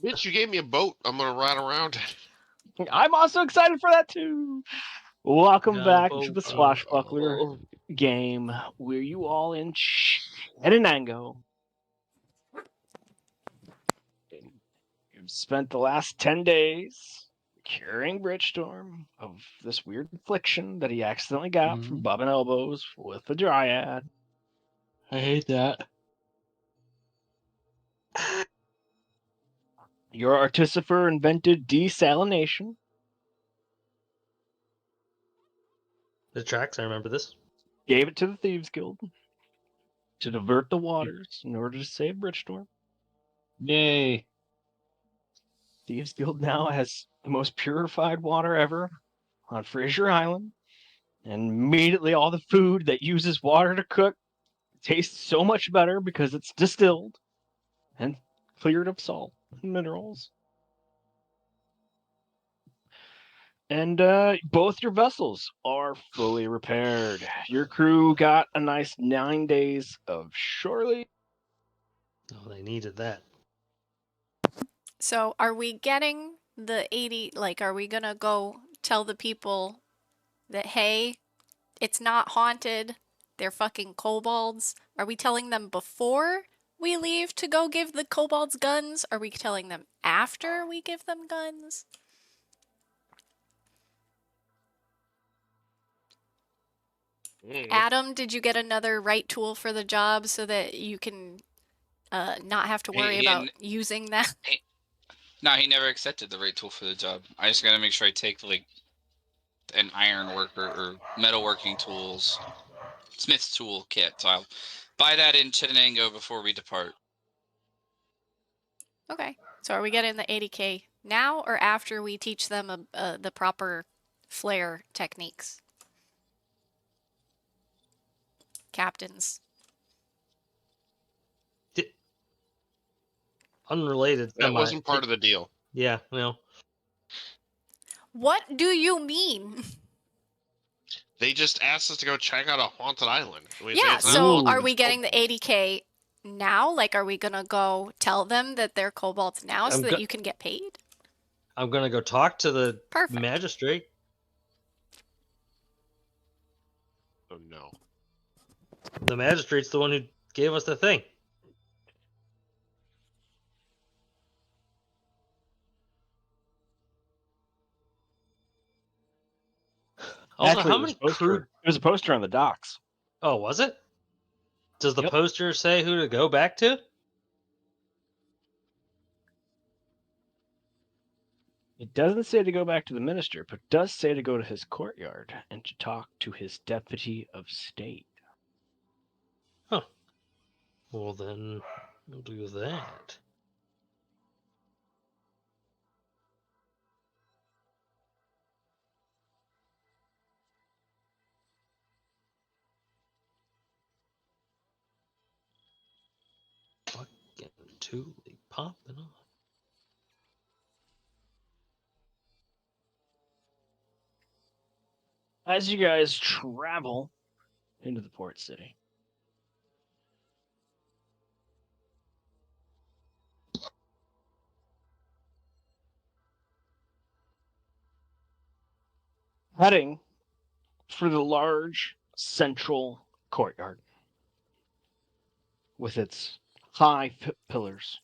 Bitch, you gave me a boat. I'm gonna ride around. I'm also excited for that too. Welcome Got a back to boat. the Swashbuckler game, where you all in Onandaga. You've spent the last 10 days curing Bridgestorm of this weird affliction that he accidentally got from bubbing elbows with the Dryad. I hate that. Your artificer invented desalination. The tracks, I remember this. Gave it to the Thieves Guild to divert the waters in order to save Bridgestorm. Yay. Thieves Guild now has the most purified water ever on Fraser Island. And immediately all the food that uses water to cook tastes so much better because it's distilled and cleared of salt and minerals. And both your vessels are fully repaired. Your crew got a nice 9 days of shore leave. Oh, they needed that. So are we getting the 80, like, are we gonna go tell the people that, hey, it's not haunted, they're fucking kobalds? Are we telling them before we leave to go give the kobalds guns? Are we telling them after we give them guns? Adam, did you get another right tool for the job so that you can not have to worry about using that? No, he never accepted the right tool for the job. I just gotta make sure I take like an iron worker or metalworking tools, Smith's tool kit. So I'll buy that in Chenango before we depart. Okay. So are we getting the 80K now or after we teach them the proper flare techniques? Captains. Unrelated. That wasn't part of the deal. Yeah, well. What do you mean? They just asked us to go check out a haunted island. Yeah, so are we getting the 80K now? Like, are we going to go tell them that they're kobolds now so that you can get paid? I'm going to go talk to the magistrate. Oh, no. The magistrate's the one who gave us the thing. Also, actually, how many crew? There's a poster on the docks. Oh, was it? Does the poster say who to go back to? It doesn't say to go back to the minister, but it does say to go to his courtyard and to talk to his deputy of state. Huh. Well, then we'll do that. Fucking totally popping off. As you guys travel into the port city, heading for the large central courtyard with its high pillars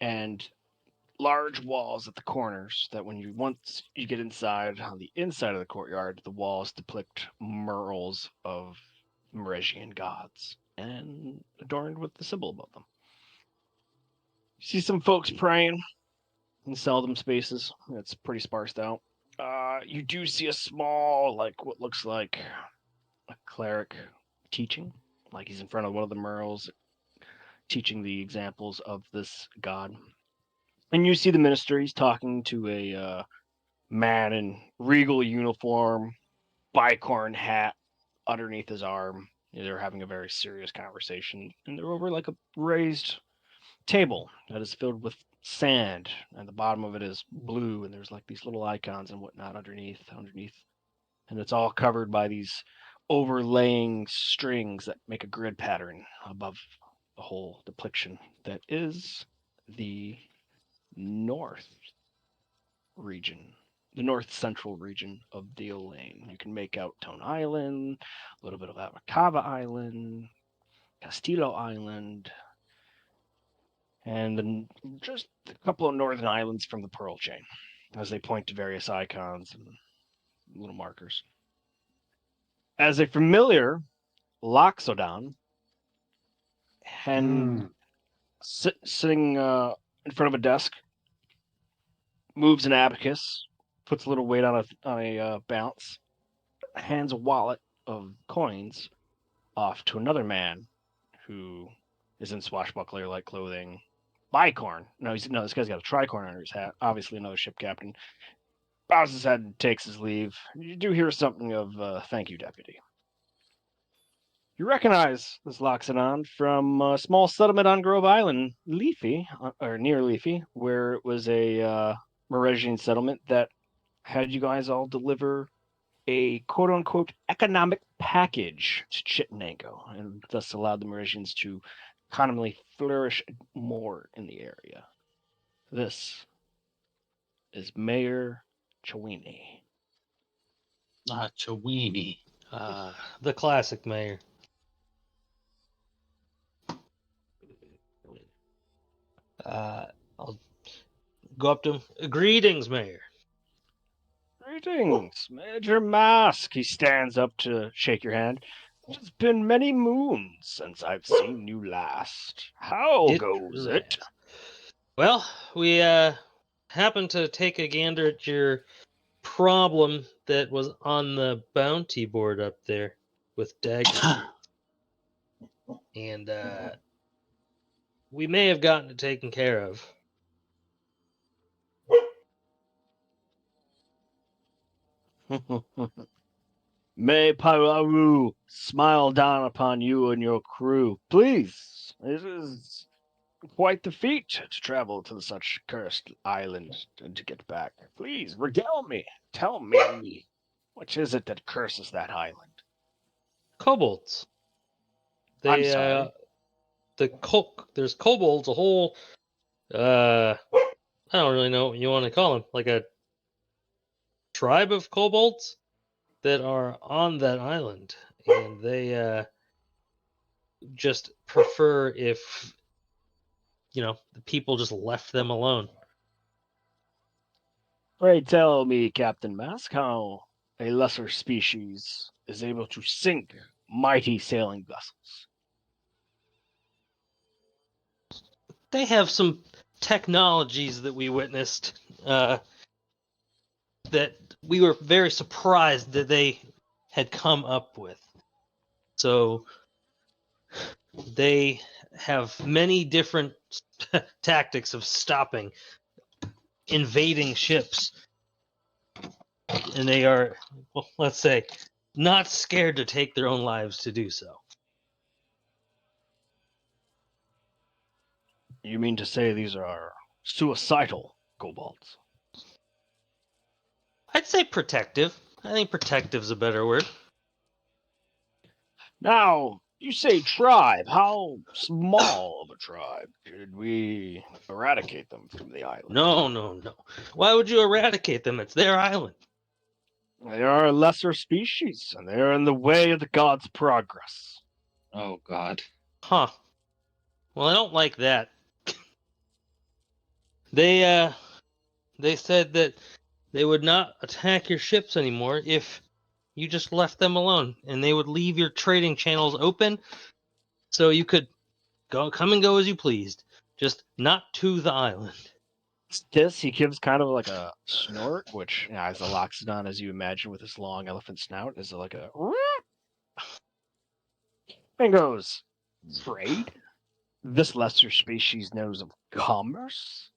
and large walls at the corners that once you get inside, on the inside of the courtyard, the walls depict murals of Meresian gods and adorned with the symbol above them. You see some folks praying in seldom spaces. It's pretty sparsed out. You do see a small, like what looks like a cleric teaching, like he's in front of one of the murals, teaching the examples of this god. And you see the minister. He's talking to a man in regal uniform, bicorn hat underneath his arm. They're having a very serious conversation, and they're over like a raised table that is filled with sand, and the bottom of it is blue, and there's like these little icons and whatnot underneath, and it's all covered by these overlaying strings that make a grid pattern above the whole depiction that is the north region, the north central region of the Olaine. You can make out Tone Island, a little bit of Abacava Island, Castillo Island, and then just a couple of northern islands from the Pearl Chain, as they point to various icons and little markers. As a familiar Loxodon, and sitting in front of a desk, moves an abacus, puts a little weight on a bounce, hands a wallet of coins off to another man who is in swashbuckler-like clothing. Bicorn. No, this guy's got a tricorn under his hat. Obviously, another ship captain. Bows his head and takes his leave. You do hear something of "Thank you, deputy." You recognize this Loxodon from a small settlement on Grove Island, Leafy, or near Leafy, where it was a Meresian settlement that had you guys all deliver a quote-unquote economic package to Chittenango, and thus allowed the Meresians to economically flourish more in the area. This is Mayor Chowini. Chowini. The classic mayor. I'll go up to him. Greetings, Mayor. Greetings, Major Mask. He stands up to shake your hand. It's been many moons since I've seen you last. How goes really it? has. Well, we happened to take a gander at your problem that was on the bounty board up there with Dagger. And we may have gotten it taken care of. May Pararu smile down upon you and your crew. Please, it is quite the feat to travel to such cursed island and to get back. Please, regale me. Tell me, which is it that curses that island? Kobolds. I'm sorry. There's kobolds, a whole I don't really know what you want to call them, like a tribe of kobolds that are on that island, and they just prefer if the people just left them alone. Pray tell me, Captain Mask, how a lesser species is able to sink mighty sailing vessels. They have some technologies that we witnessed that we were very surprised that they had come up with. So they have many different tactics of stopping invading ships, and they are, well, let's say, not scared to take their own lives to do so. You mean to say these are suicidal kobolds? I'd say protective. I think protective's a better word. Now, you say tribe. How small of a tribe? Should we eradicate them from the island? No. Why would you eradicate them? It's their island. They are a lesser species, and they are in the way of the gods' progress. Oh, God. Huh. Well, I don't like that. They said that they would not attack your ships anymore if you just left them alone, and they would leave your trading channels open so you could come and go as you pleased, just not to the island. He gives kind of like a snort, which, as a loxodon, as you imagine, with his long elephant snout, is like a and goes, "Trade? This lesser species knows of commerce?"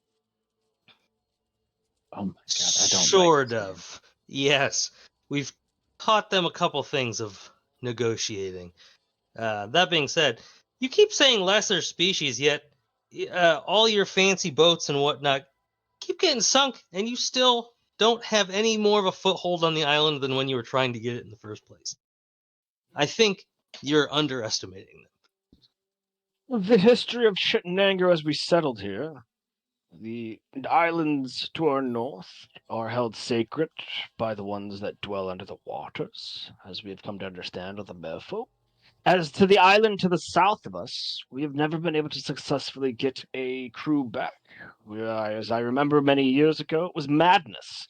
Oh, my God. I don't Sort like of. Yes. We've taught them a couple things of negotiating. That being said, you keep saying lesser species, yet all your fancy boats and whatnot keep getting sunk, and you still don't have any more of a foothold on the island than when you were trying to get it in the first place. I think you're underestimating them. The history of Chittenango as we settled here The islands to our north are held sacred by the ones that dwell under the waters, as we have come to understand of the merfolk. As to the island to the south of us, we have never been able to successfully get a crew back. As I remember many years ago, it was madness.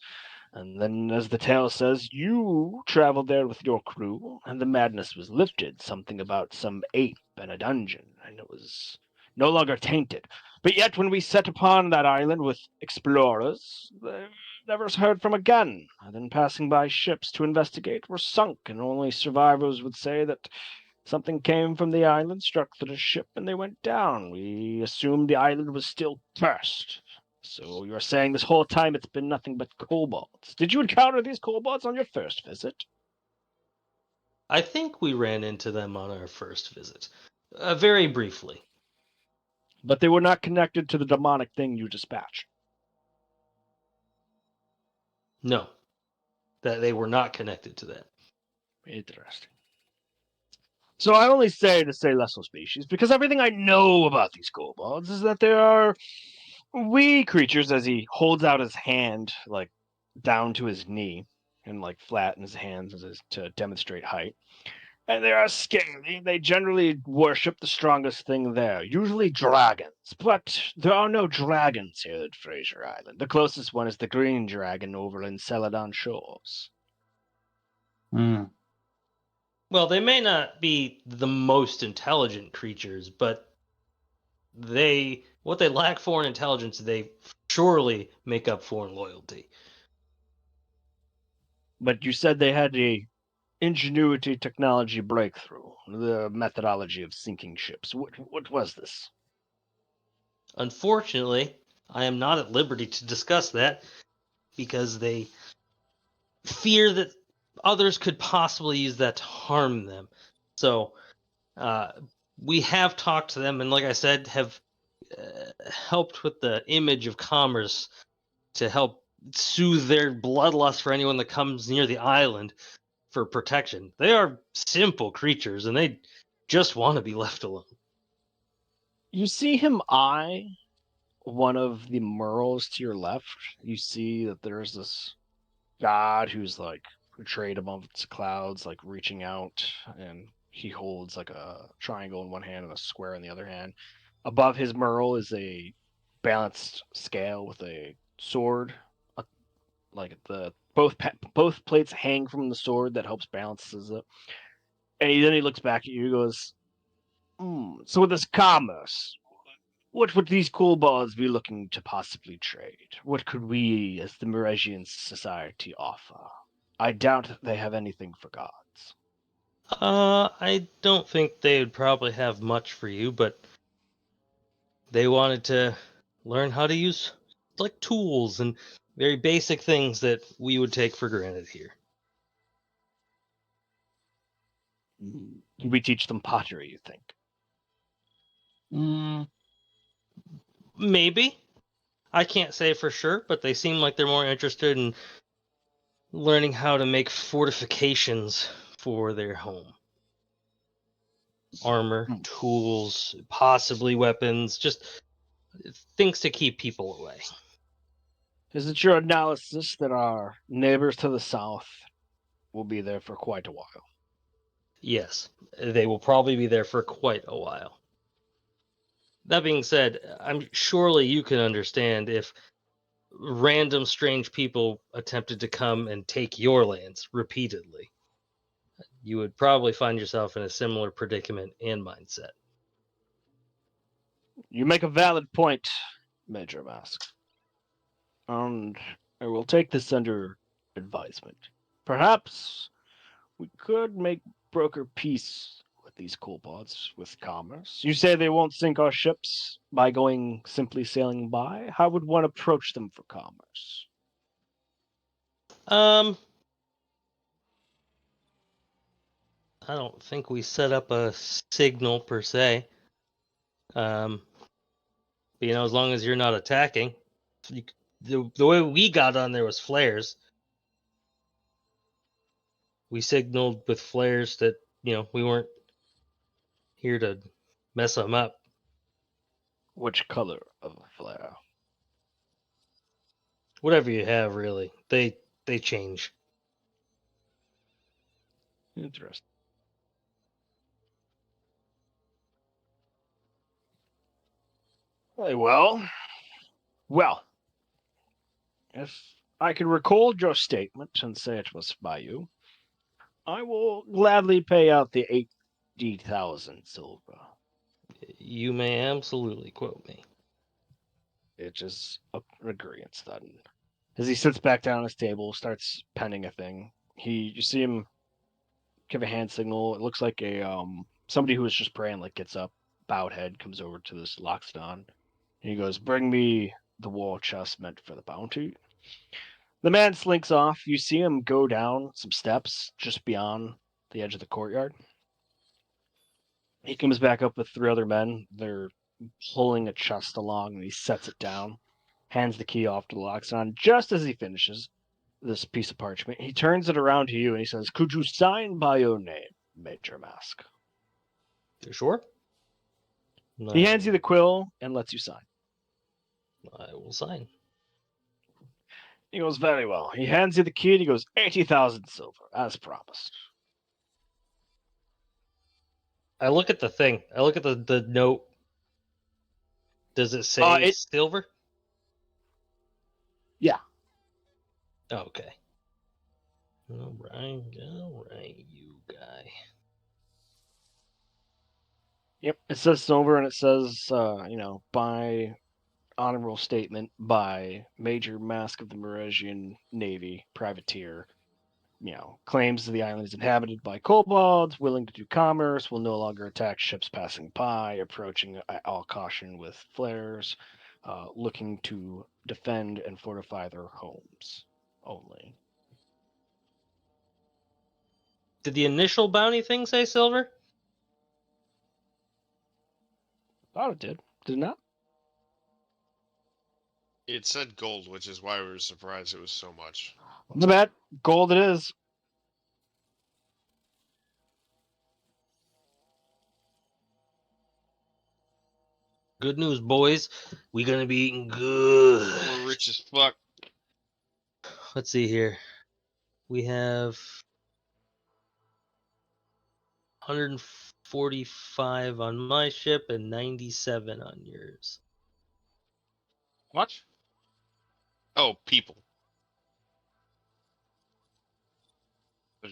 And then, as the tale says, you traveled there with your crew, and the madness was lifted. Something about some ape and a dungeon, and it was no longer tainted. But yet, when we set upon that island with explorers, they never heard from again. And then, passing by ships to investigate, were sunk, and only survivors would say that something came from the island, struck the ship, and they went down. We assumed the island was still cursed. So you're saying this whole time it's been nothing but kobolds. Did you encounter these kobolds on your first visit? I think we ran into them on our first visit. Very briefly. But they were not connected to the demonic thing you dispatched. No. That they were not connected to that. Interesting. So I only say to say lesser species because everything I know about these kobolds is that they are wee creatures. As he holds out his hand, like down to his knee, and like flattens his hands to demonstrate height. And they are scaly. They generally worship the strongest thing there, usually dragons. But there are no dragons here at Fraser Island. The closest one is the green dragon over in Celadon Shores. Hmm. Well, they may not be the most intelligent creatures, but what they lack for in intelligence, they surely make up for in loyalty. But you said they had a ingenuity technology breakthrough, the methodology of sinking ships. What was this? Unfortunately, I am not at liberty to discuss that because they fear that others could possibly use that to harm them. So, we have talked to them, and like I said, have helped with the image of commerce to help soothe their bloodlust for anyone that comes near the island for protection. They are simple creatures, and they just want to be left alone. You see him eye one of the murals to your left. You see that there's this god who's like portrayed amongst clouds, like reaching out, and he holds like a triangle in one hand and a square in the other hand. Above his mural is a balanced scale with a sword, like both plates hang from the sword that helps balances it. And then he looks back at you and goes, So with this commerce, what would these kobolds be looking to possibly trade? What could we, as the Meresian society, offer? I doubt they have anything for gods. I don't think they would probably have much for you, but they wanted to learn how to use like tools and very basic things that we would take for granted here. We teach them pottery, you think? Mm, Maybe. I can't say for sure, but they seem like they're more interested in learning how to make fortifications for their home. Armor, tools, possibly weapons, just things to keep people away. Is it your analysis that our neighbors to the south will be there for quite a while? Yes, they will probably be there for quite a while. That being said, I'm surely you can understand if random strange people attempted to come and take your lands repeatedly. You would probably find yourself in a similar predicament and mindset. You make a valid point, Major Mask. And I will take this under advisement. Perhaps we could make broker peace with these kobolds with commerce. You say they won't sink our ships by going simply sailing by? How would one approach them for commerce? I don't think we set up a signal per se. But as long as you're not attacking, the way we got on there was flares. We signaled with flares that we weren't here to mess them up. Which color of a flare? Whatever you have, really. They change. Interesting. Very well. Well, if I can recall your statement and say it was by you, I will gladly pay out the 80,000 silver. You may absolutely quote me. It is an agreement then. As he sits back down at his table, starts penning a thing. You see him give a hand signal. It looks like somebody who was just praying gets up, bowed head, comes over to this Loxodon, and he goes, "Bring me the war chest meant for the bounty." The man slinks off. You see him go down some steps just beyond the edge of the courtyard. He comes back up with 3 other men. They're pulling a chest along, and he sets it down, hands the key off to the Loxodon. Just as he finishes this piece of parchment, he turns it around to you and he says, "Could you sign by your name, Major Mask?" You sure? He hands you the quill and lets you sign. I will sign. He goes, "Very well." He hands you the key and he goes, 80,000 silver, as promised. I look at the thing. I look at the note. Does it say silver? Yeah. Okay. All right, you guy. Yep. It says silver and it says, by honorable statement by Major Mask of the Meresian Navy, privateer. Claims the island is inhabited by kobalds, willing to do commerce, will no longer attack ships passing by, approaching at all caution with flares, looking to defend and fortify their homes only. Did the initial bounty thing say silver? Thought it did. Did it not? It said gold, which is why we were surprised it was so much. The bet. Gold it is. Good news, boys. We gonna be eating good. We're rich as fuck. Let's see here. We have 145 on my ship and 97 on yours. What? Oh, people.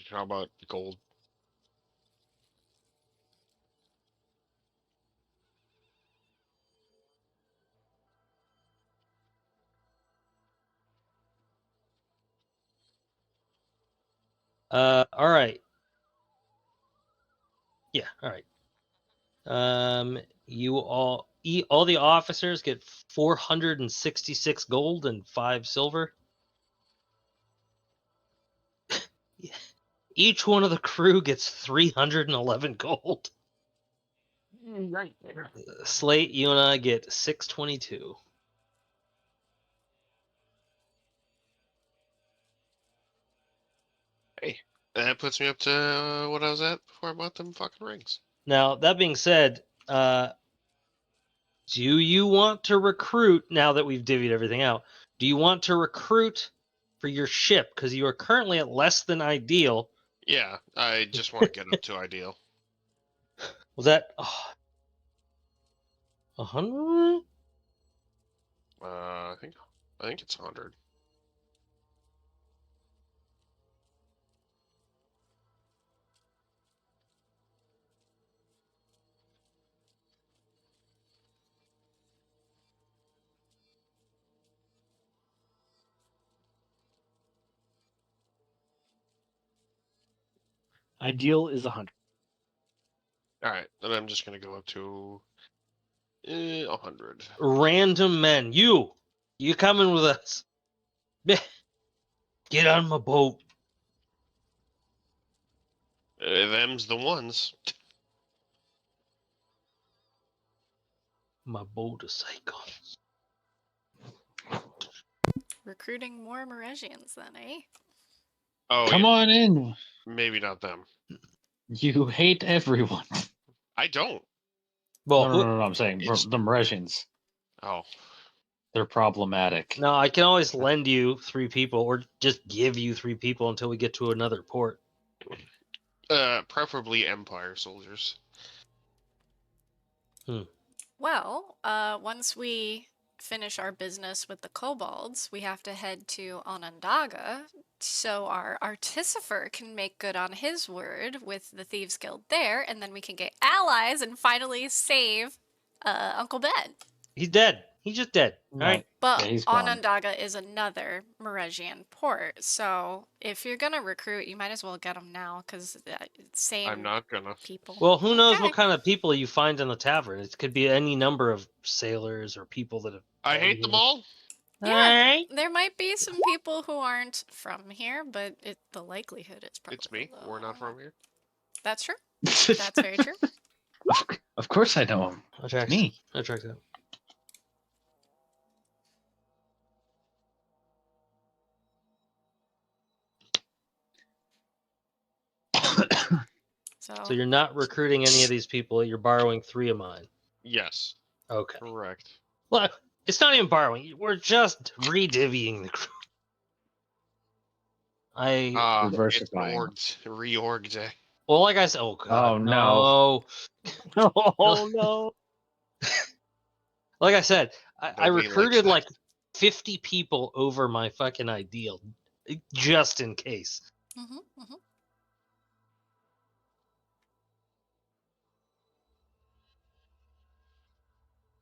How about gold? All right. Yeah, all right. You all the officers get 466 gold and 5 silver. Yeah. Each one of the crew gets 311 gold. Right there. Slate, you and I get 622. Hey, that puts me up to what I was at before I bought them fucking rings. Now, that being said, do you want to recruit, now that we've divvied everything out, do you want to recruit for your ship? Because you are currently at less than ideal. Yeah, I just want to get up to ideal. Was that 100? I think it's 100. Ideal is 100. All right, then I'm just gonna go up to 100. Random men. You coming with us. Get on my boat. Them's the ones. My boat is psycho. Recruiting more Meresians then, eh? Oh, Come yeah, on in. maybe not them. You hate everyone. I don't. Well, No, I'm saying It's- the Meresians. Oh, They're problematic. No, I can always lend you 3 people, or just give you 3 people until we get to another port. Preferably Empire soldiers. Well, once we finish our business with the kobolds, we have to head to Onandaga so our artificer can make good on his word with the Thieves Guild there, and then we can get allies and finally save Uncle Ben. He's dead. He's just dead. No, All right. But Yeah, he's gone. Onondaga is another Meregian port, so if you're gonna recruit, you might as well get them now, because same I'm not gonna. people. Well, who knows Okay. what kind of people you find in the tavern? It could be any number of sailors or people that have. I hate them all. Yeah, Alright. there might be some people who aren't from here, but the likelihood is probably It's me. low. We're not from here. That's true. That's very true. Of course I know him. That tracks. Me. That tracks out. So you're not recruiting any of these people. You're borrowing 3 of mine. Yes, Okay. correct. Well, it's not even borrowing. We're just redivvying the crew. It's Diversifying. reorg day. Well, like I said, oh god, Oh, no. Oh no! Like I said, I Nobody likes recruited that. like 50 people over my fucking ideal, just in case. hmm hmm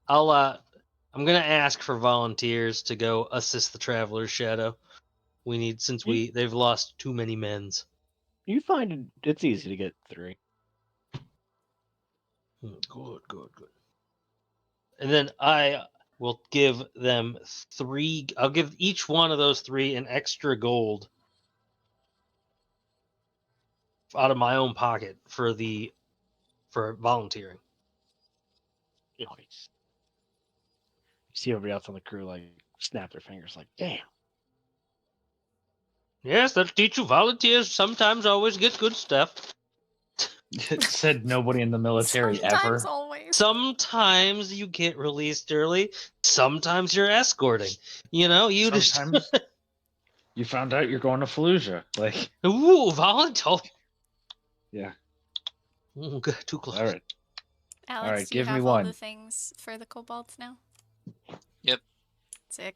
I'm gonna ask for volunteers to go assist the Traveler's Shadow. We need, since they've lost too many men's. You find it's easy to get 3. Good. And then I will give them 3. I'll give each one of those 3 an extra gold out of my own pocket for volunteering. Nice. You see everybody else on the crew like snap their fingers, like, damn. Yes, that'll teach you. Volunteers sometimes always get good stuff. It said nobody in the military Sometimes, ever. always. Sometimes you get released early. Sometimes you're escorting. You Sometimes you found out you're going to Fallujah. Like, just ooh, volunteer. yeah. Ooh, good, too close. All right. Alex, right, do you give me have all one. the things for the kobolds now? Yep. Sick.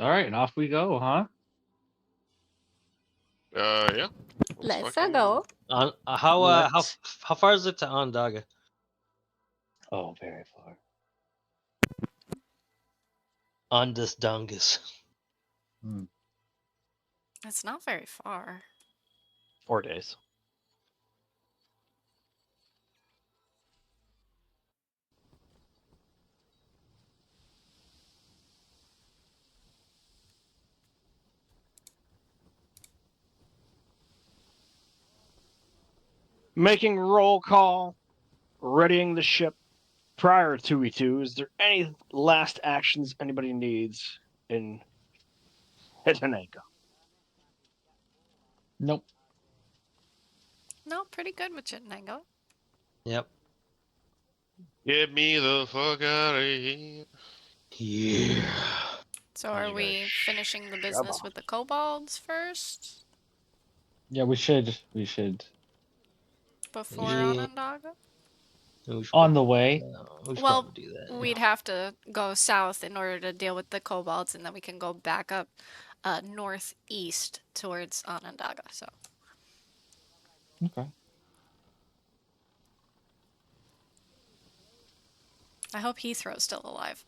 All right, and off we go, huh? Yeah. Let's fucking- go. How far is it to Ondaga? Oh, very far. Ondus Dungus. It's not very far. 4 days. Making roll call, readying the ship. Prior to E2, is there any last actions anybody needs in Hitaneka? Nope. No, pretty good with Jitnango. Yep. Get me the fuck out of here. Yeah. So Oh, are you gotta we finishing the shove business off. with the kobolds first? Yeah, we should. Before Yeah. Onondaga? We should On the probably- way. we should Well, probably do that. we'd have to go south in order to deal with the kobolds, and then we can go back up northeast towards Onondaga. So Okay. I hope Heathrow's still alive.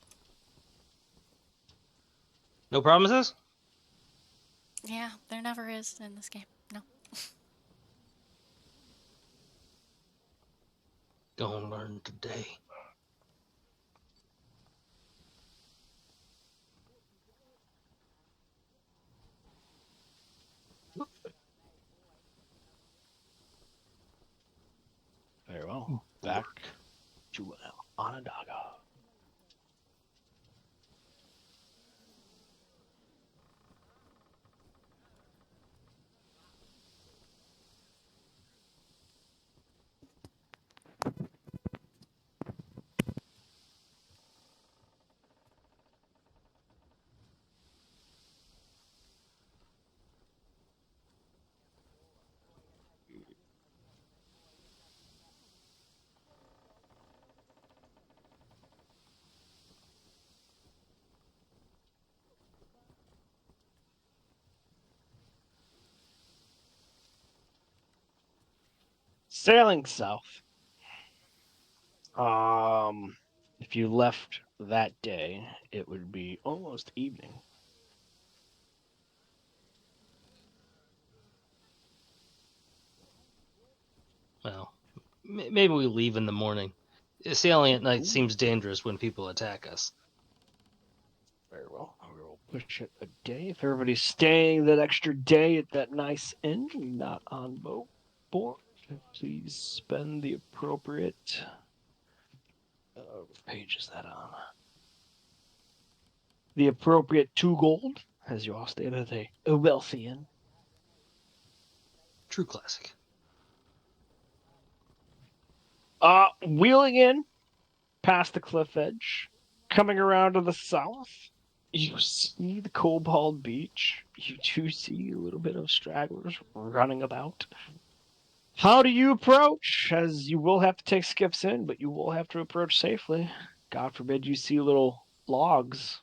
No promises? Yeah, there never is in this game. No. Gonna learn today. back to Onandaga. Sailing south. If you left that day, it would be almost evening. Well, maybe we leave in the morning. Sailing at night Ooh. seems dangerous when people attack us. Very well. We will push it a day. If everybody's staying that extra day at that nice inn, not on board, please spend the appropriate. What page is that on? The appropriate 2 gold, as you all stayed at a wealthy inn. True classic. Wheeling in past the cliff edge, coming around to the south, you see the Kobald beach. You do see a little bit of stragglers running about. How do you approach? As you will have to take skiffs in, but you will have to approach safely. God forbid you see little logs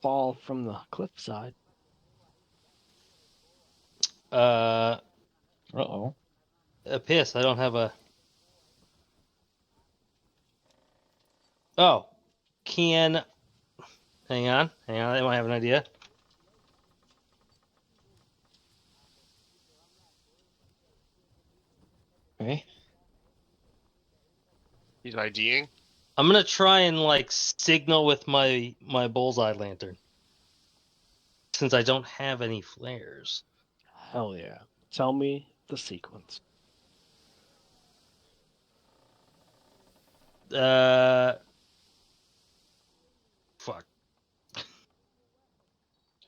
fall from the cliffside. Uh-oh. Piss, I don't have a... Oh. Can... Hang on, I might have an idea. Okay. He's IDing. I'm gonna try and, like, signal with my bullseye lantern. Since I don't have any flares. Hell yeah. Tell me the sequence. Fuck.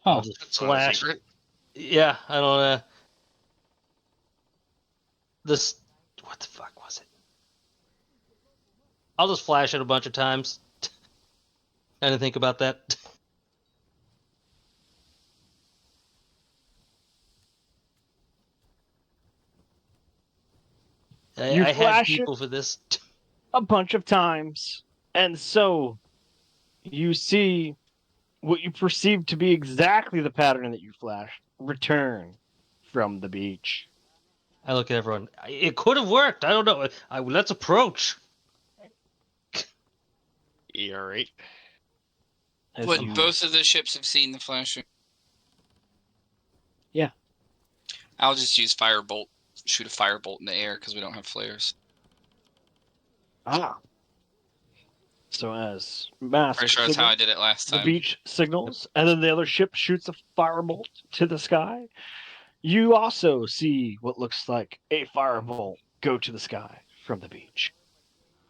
Huh. I'll just That's not a flash. secret. Yeah, I don't this... What the fuck was it? I'll just flash it a bunch of times. I didn't think about that. You I had flash it people for this. a bunch of times, and so you see what you perceive to be exactly the pattern that you flashed return from the beach. I look at everyone. It could have worked. I don't know. Let's approach. ER8. As But you- both of the ships have seen the flashing. Yeah. I'll just use firebolt. Shoot a firebolt in the air because we don't have flares. So as Mask Pretty sure that's how I signals, did it last the time. beach signals, and then the other ship shoots a firebolt to the sky. You also see what looks like a firebolt go to the sky from the beach.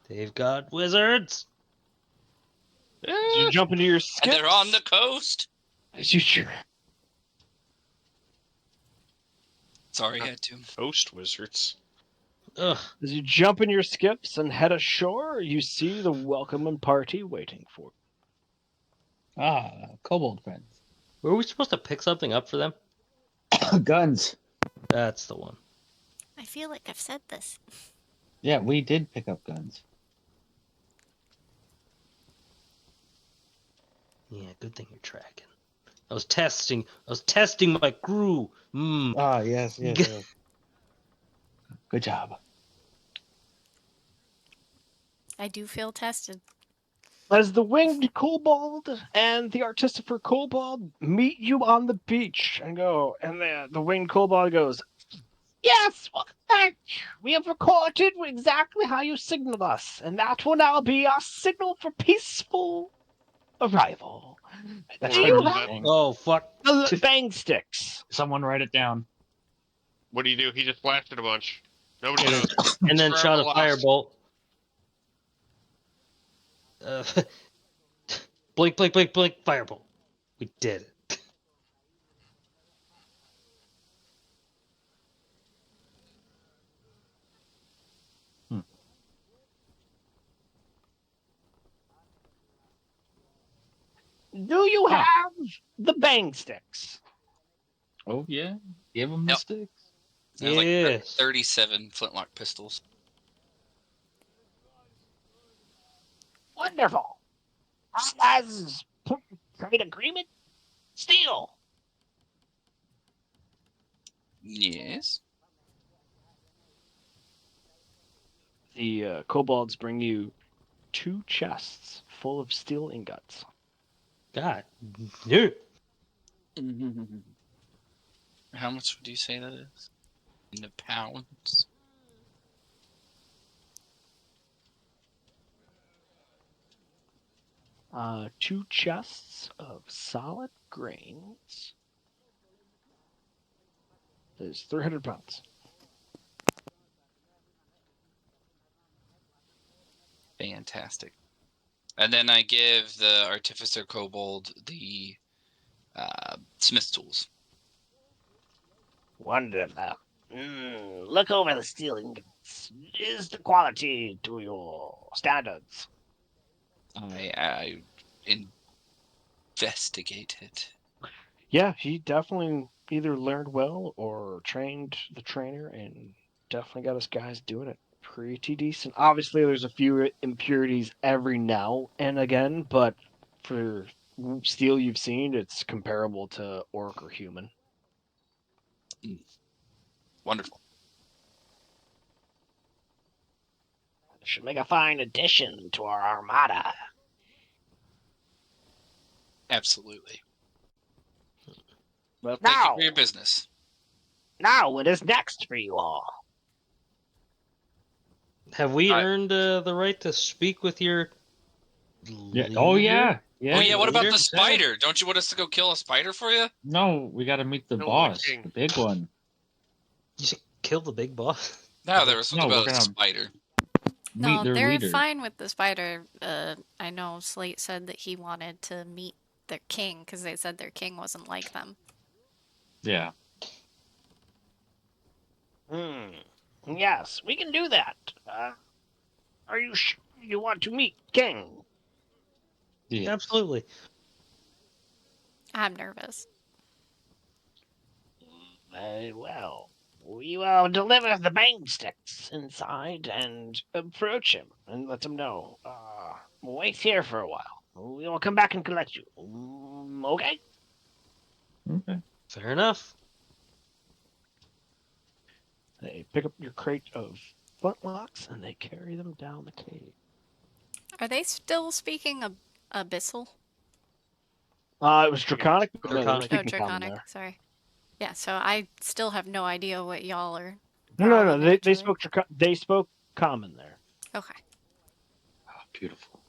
They've got wizards. As you jump into your And skiff, they're on the coast. as you Sorry, had to. Ghost wizards. Ugh. As you jump in your skiffs and head ashore, you see the welcoming party waiting for you. Ah, kobold friends. Were we supposed to pick something up for them? Guns. That's the one. I feel like I've said this. Yeah, we did pick up guns. Yeah, good thing you're tracking. I was testing my crew. Ah, yes. Good job. I do feel tested. As the winged kobold and the artificer kobold meet you on the beach and go, and the winged kobold goes, "Yes, well, thank you. We have recorded exactly how you signaled us, and that will now be our signal for peaceful arrival." That's Do Well, you what been is have that? Oh fuck! the bang sticks? Someone write it down. What do? He just flashed it a bunch. Nobody knows. And then Forever shot a lost. firebolt. Blink, blink, blink, blink, firebolt. We did it. Do you Ah. have the bang sticks? Oh yeah, give him the Yep. sticks. There's like Yes. 37 flintlock pistols. Wonderful. As trade agreement, steel. Yes. The kobolds bring you 2 chests full of steel ingots. God. Yeah. How much would you say that is? In the pounds? Two chests of solid grains. There's 300 pounds. Fantastic. And then I give the Artificer Kobold the Smith tools. Wonderful. Look over the steel ingots. Is the quality to your standards? I investigated. Yeah, he definitely either learned well or trained the trainer and definitely got his guys doing it pretty decent. Obviously, there's a few impurities every now and again, but for steel you've seen, it's comparable to orc or human. Wonderful. Should make a fine addition to our armada. Absolutely. But Thank you now, for your business. what is next for you all? Have we I- earned the right to speak with your Yeah. Oh leader? yeah. Yeah. Oh yeah, what about leader? the spider? Don't you want us to go kill a spider for you? No, we got to meet the No, the boss, king. the big one. You should kill the big boss. No, there was something No, we're about a gonna- spider. Meet No, their they're leader. fine with the spider. I know Slate said that he wanted to meet their king because they said their king wasn't like them. Yeah. Yes, we can do that. Are you sure you want to meet King? Yeah. Absolutely. I'm nervous. Very well. We will deliver the bang sticks inside and approach him and let him know. Wait here for a while. We will come back and collect you. Okay? Okay. Fair enough. They pick up your crate of flintlocks and they carry them down the cave. Are they still speaking abyssal? It was draconic. No, they were Draconic. Oh, speaking common draconic. there. Sorry. Yeah, so I still have no idea what y'all are. No. growling at They each other. they spoke common there. Okay. Oh, beautiful.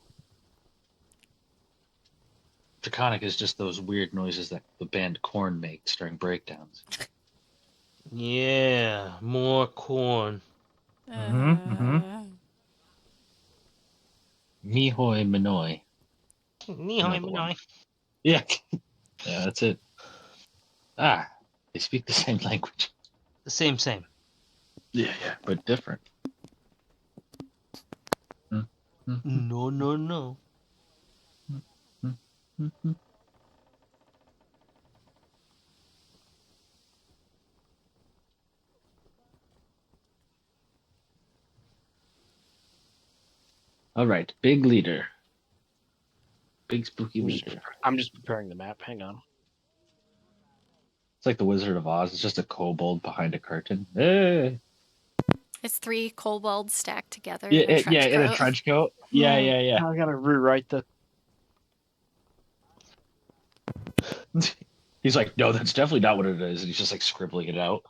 Draconic is just those weird noises that the band Korn makes during breakdowns. Yeah, more corn. Mhm. Mihoi Minoi. Another one. Yeah. Yeah, that's it. Ah, they speak the same language. The same. Yeah, but different. No. All right, big leader. Big spooky leader. I'm just preparing the map. Hang on. It's like the Wizard of Oz. It's just a kobold behind a curtain. Hey. It's 3 kobolds stacked together Yeah, in a trench in a coat. trench coat. Yeah. I gotta rewrite the. He's like, no, that's definitely not what it is. And he's just like scribbling it out.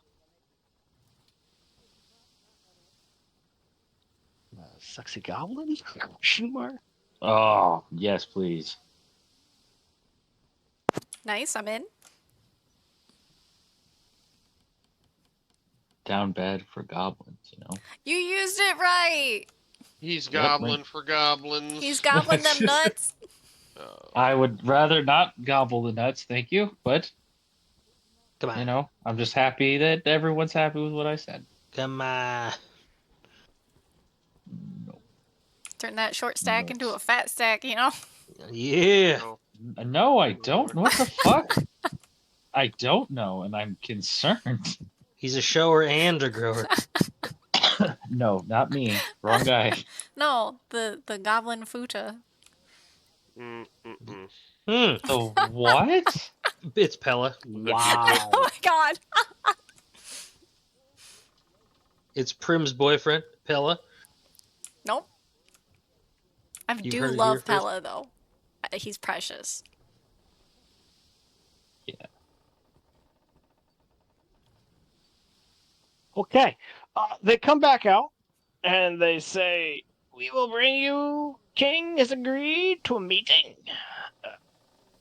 Sexy goblin? Question mark? Oh, yes, please. Nice, I'm in. Down bad for goblins, you know? You used it right. He's Yep, gobbling for goblins. He's gobbling them nuts. I would rather not gobble the nuts, thank you. But Come on. you know, I'm just happy that everyone's happy with what I said. Come on. No, Turn that short stack no, into a fat stack, you know? Yeah. No. no, I don't. Lord. What the fuck? I don't know, and I'm concerned. He's a shower and a grower. No, not me. Wrong guy. No, the goblin futa. Mm-mm-mm. Hmm. The what? It's Pella. Wow. Oh my god. It's Prim's boyfriend, Pella. Nope. I You do heard it here love first. Pella though. He's precious. Yeah. Okay. They come back out and they say, "We will bring you. King has agreed to a meeting.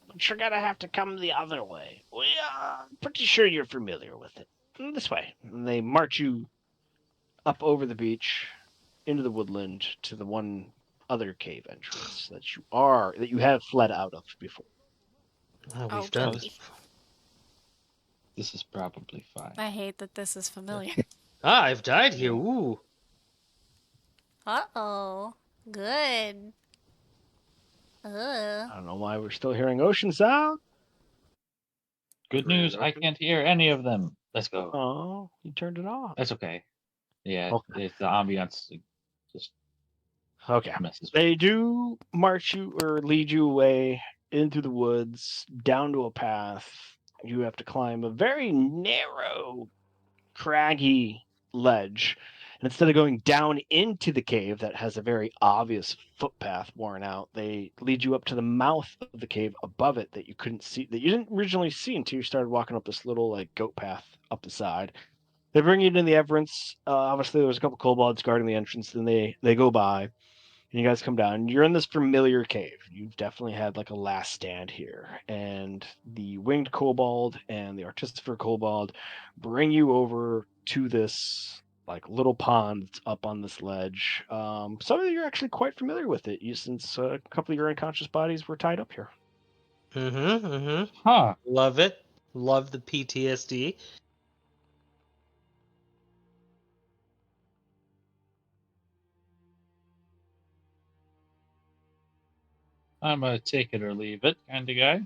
But you're gonna have to come the other way. We are pretty sure you're familiar with it. This way." And they march you up over the beach into the woodland to the one other cave entrance that you have fled out of before. Oh, we've Oh, done goody. this. This is probably fine. I hate that this is familiar. Ah, I've died here. Ooh. Uh-oh. Good. I don't know why we're still hearing ocean sound. Good news, I can't hear any of them. Let's go. Oh, you turned it off. That's okay. Yeah, Okay. it's the ambiance just Okay. messes with They do march you or lead you away into the woods, down to a path. You have to climb a very narrow, craggy ledge. And instead of going down into the cave that has a very obvious footpath worn out, they lead you up to the mouth of the cave above it that you couldn't see, that you didn't originally see until you started walking up this little like goat path up the side. They bring you to the entrance. Obviously, there was a couple kobolds guarding the entrance. Then they go by, and you guys come down. You're in this familiar cave. You've definitely had like a last stand here. And the winged kobold and the artificer kobold bring you over to this like little pond that's up on this ledge. Some of you are actually quite familiar with it, since a couple of your unconscious bodies were tied up here. Mm-hmm. Mm-hmm. it. Huh. Love it. Love the PTSD. I'm a take it or leave it kind of guy.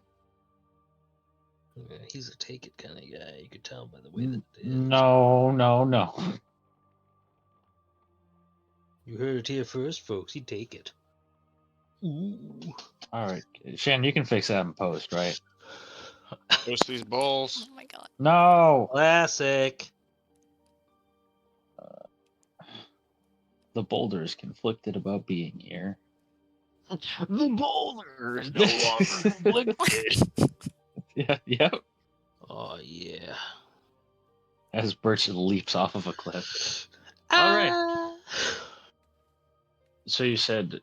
Yeah, he's a take it kind of guy. You could tell by the way that it is. No, no, no. You heard it here first, folks. He'd take it. Ooh. All right, Shannon, you can fix that in post, right? Post these balls. Oh my god. No. Classic. The boulder is conflicted about being here. The boulder is no longer conflicted. Yeah, yep. Oh, yeah. As Birch leaps off of a cliff. All right. Ah. So you said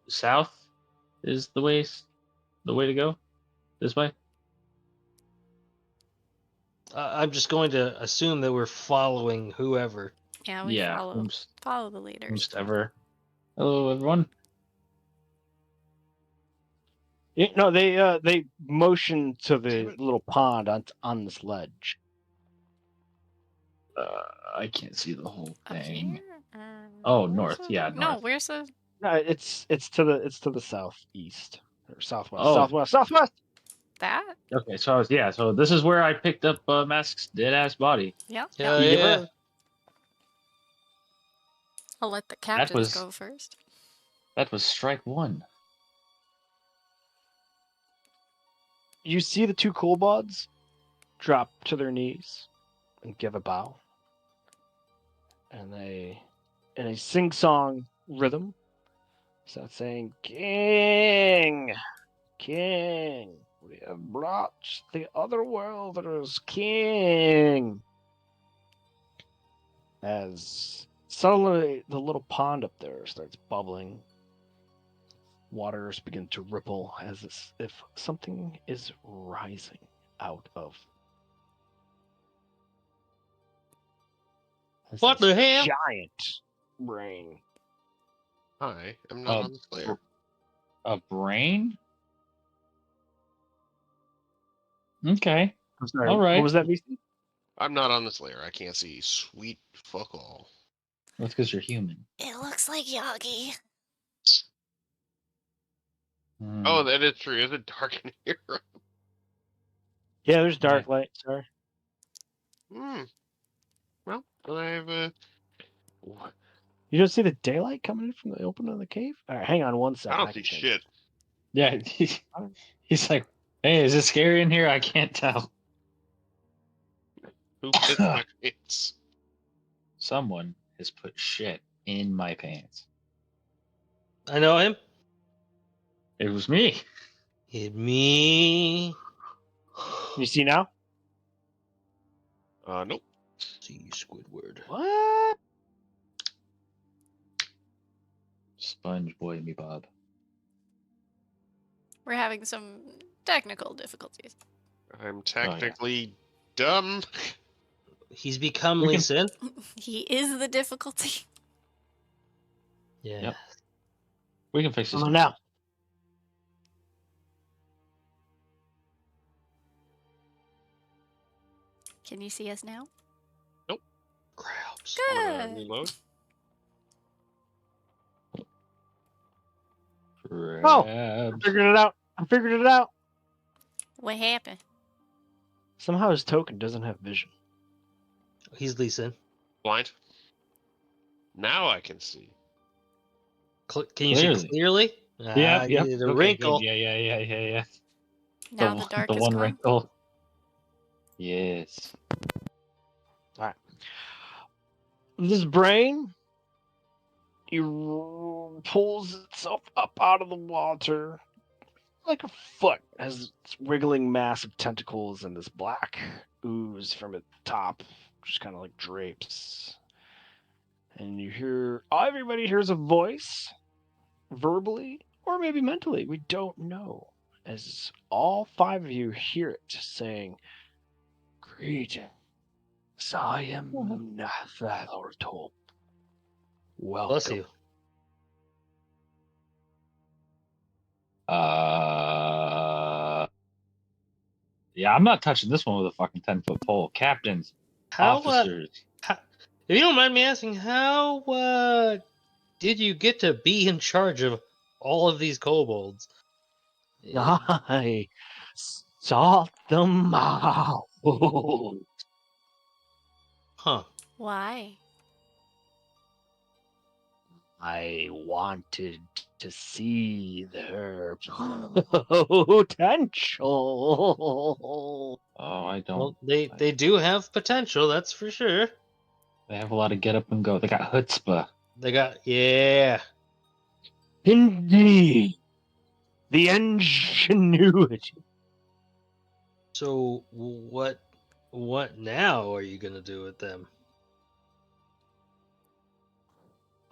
south is the way to go? This way? I'm just going to assume that we're following whoever. Yeah, we Yeah. follow the leaders. Whomst ever. Hello, everyone. No, they motion to the little pond on this ledge. I can't see the whole Up thing. here? Oh, Where's north. the- Yeah, No, north. where's the... No, it's to the southeast or southwest. Oh. Southwest. That? Okay, so this is where I picked up Mask's dead ass body. Yeah. Hell Yeah. yeah. I'll let the captains was- go first. That was strike one. You see the two kobolds drop to their knees and give a bow. And they, in a sing-song rhythm, start saying, "King, King, we have brought the otherworlders, King." As suddenly the little pond up there starts bubbling. Waters begin to ripple as if something is rising out of. What this the hell? Giant brain I am not Um, on this layer. A brain? Okay. I'm sorry. All right. What was that, VC? I'm not on this layer. I can't see sweet fuck all. That's because you're human. It looks like Yoggy. Hmm. Oh, that is true. Is it dark in here? Yeah, there's dark light. Sorry. Hmm. Well, then I have a. You don't see the daylight coming in from the opening of the cave? All right, hang on one I second. don't can see change shit. Yeah. He's like, hey, is it scary in here? I can't tell. Who pissed my pants? Someone has put shit in my pants. I know him. It was me. Hit me. You see now? Nope. See Squidward. What? Sponge boy me Bob. We're having some technical difficulties. I'm technically dumb. He's become We Lee can- Sin. He is the difficulty. Yeah. Yep. We can fix this. Come on now. Can you see us now? Crabs. I'm gonna Good. reload. Oh, I Crabs. figured it out. I figured it out. What happened? Somehow his token doesn't have vision. He's Lee Sin. Blind. Now I can see. Can you see clearly? Yeah, You yeah. did a Okay, wrinkle. good. Yeah. Now the dark the is one gone. wrinkle. Yes. This brain, he pulls itself up out of the water like a foot, has its wiggling mass of tentacles and this black ooze from its top, just kind of like drapes. And you hear, everybody hears a voice, verbally or maybe mentally, we don't know, as all five of you hear it saying, "Greetings, I am Nyarlathotep. Welcome." Bless you. Yeah, I'm not touching this one with a fucking 10-foot pole. Captains, How, officers. if you don't mind me asking, how did you get to be in charge of all of these kobolds? I sought them out. Huh. Why? I wanted to see their potential. Oh, I don't. Well, they do have potential, that's for sure. They have a lot of get up and go. They got chutzpah. They got Indeed, the ingenuity. So what now are you gonna do with them?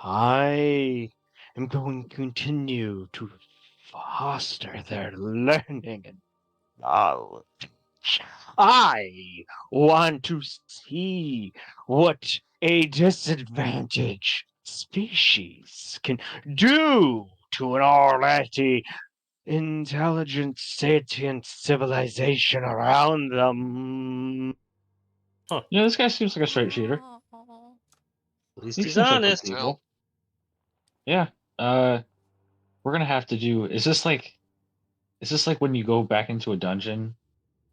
I am going to continue to foster their learning and knowledge. I want to see what a disadvantaged species can do to an already intelligent, sentient civilization around them. Yeah, this guy seems like a straight shooter. Oh. At least He he's seems like good honest. people. Well, Yeah. We're gonna have to do. Is this like when you go back into a dungeon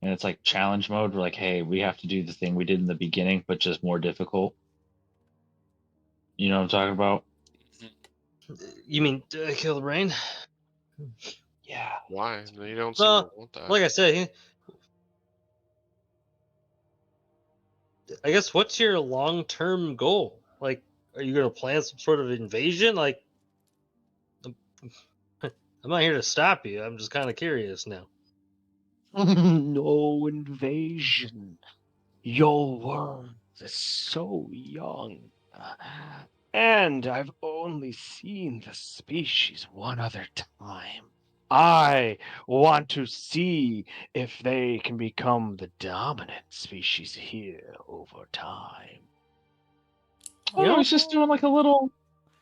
and it's like challenge mode? We're like, hey, we have to do the thing we did in the beginning, but just more difficult. You know what I'm talking about? You mean kill the brain? Yeah. why? You don't seem Well, to want that. like I said, I guess what's your long-term goal? Like, are you gonna plan some sort of invasion? Like, I'm not here to stop you. I'm just kind of curious now. No invasion. Your world is so young. And I've only seen the species one other time. I want to see if they can become the dominant species here over time. Oh, no, he's just doing like a little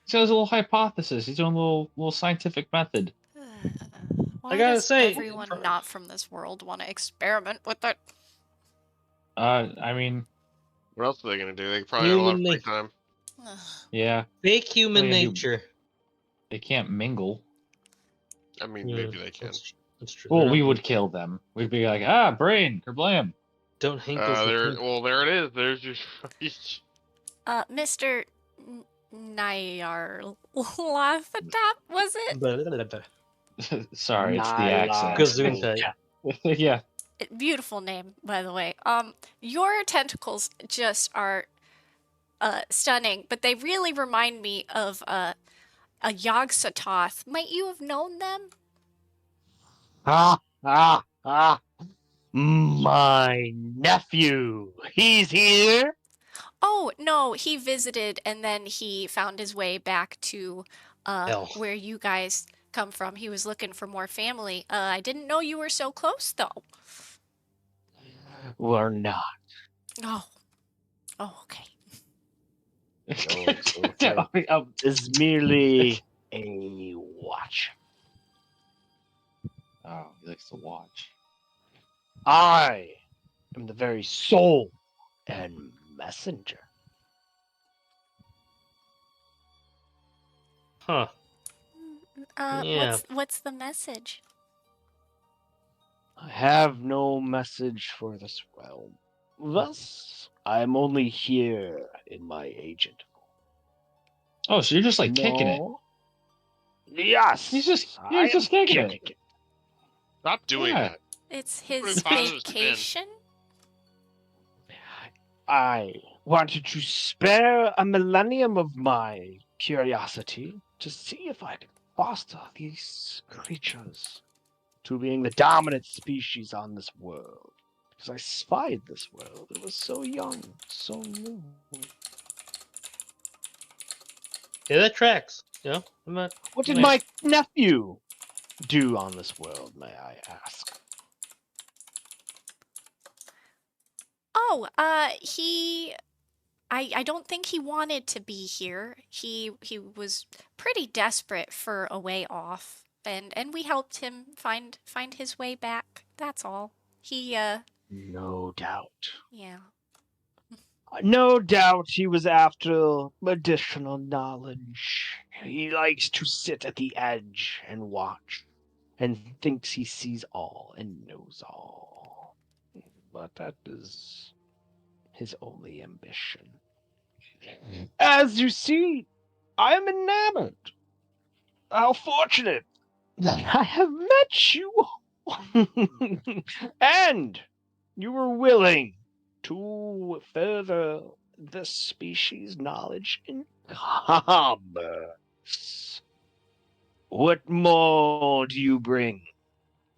He's got his little hypothesis. He's doing a little scientific method. Why gotta does say, everyone not from this world want to experiment with it? I mean, What else are they gonna do? They probably have a lot of free time. yeah, fake human What are you gonna do? nature. they can't mingle. I mean, Yeah, maybe they can. That's true. Well, They're we not- would kill them. We'd be like, brain, kerblam. Don't hinkle. There it is. There's your. Mr. Nyarlathotep, was it? Sorry, it's the accent. Gesundheit. Yeah. Beautiful name, by the way. Your tentacles just are stunning, but they really remind me of a Yogg'Sototh. Might you have known them? My nephew. He's here. Oh, no, he visited and then he found his way back to Hell. where you guys come from. He was looking for more family. I didn't know you were so close, though. We're not. Oh. Oh, okay. Is merely a watch. Oh, he likes to watch. I am the very soul and messenger. Huh. Yeah. What's the message? I have no message for this realm. Thus, I am only here in my agent. Oh, so you're just like kicking it. Yes. He's just I am kicking it. Stop doing Yeah. that. It's his Put a positive spin. vacation? I wanted to spare a millennium of my curiosity to see if I could foster these creatures to being the dominant species on this world. Because I spied this world. It was so young, so new. Yeah, that tracks. You know, I'm not. What did Yeah. my nephew do on this world, may I ask? Oh, I don't think he wanted to be here. He was pretty desperate for a way off, and we helped him find his way back. That's all. He No doubt. yeah. No doubt he was after additional knowledge. He likes to sit at the edge and watch, and thinks he sees all and knows all. But that is his only ambition. As you see, I am enamored. How fortunate that I have met you. And you were willing to further the species' knowledge in commerce. What more do you bring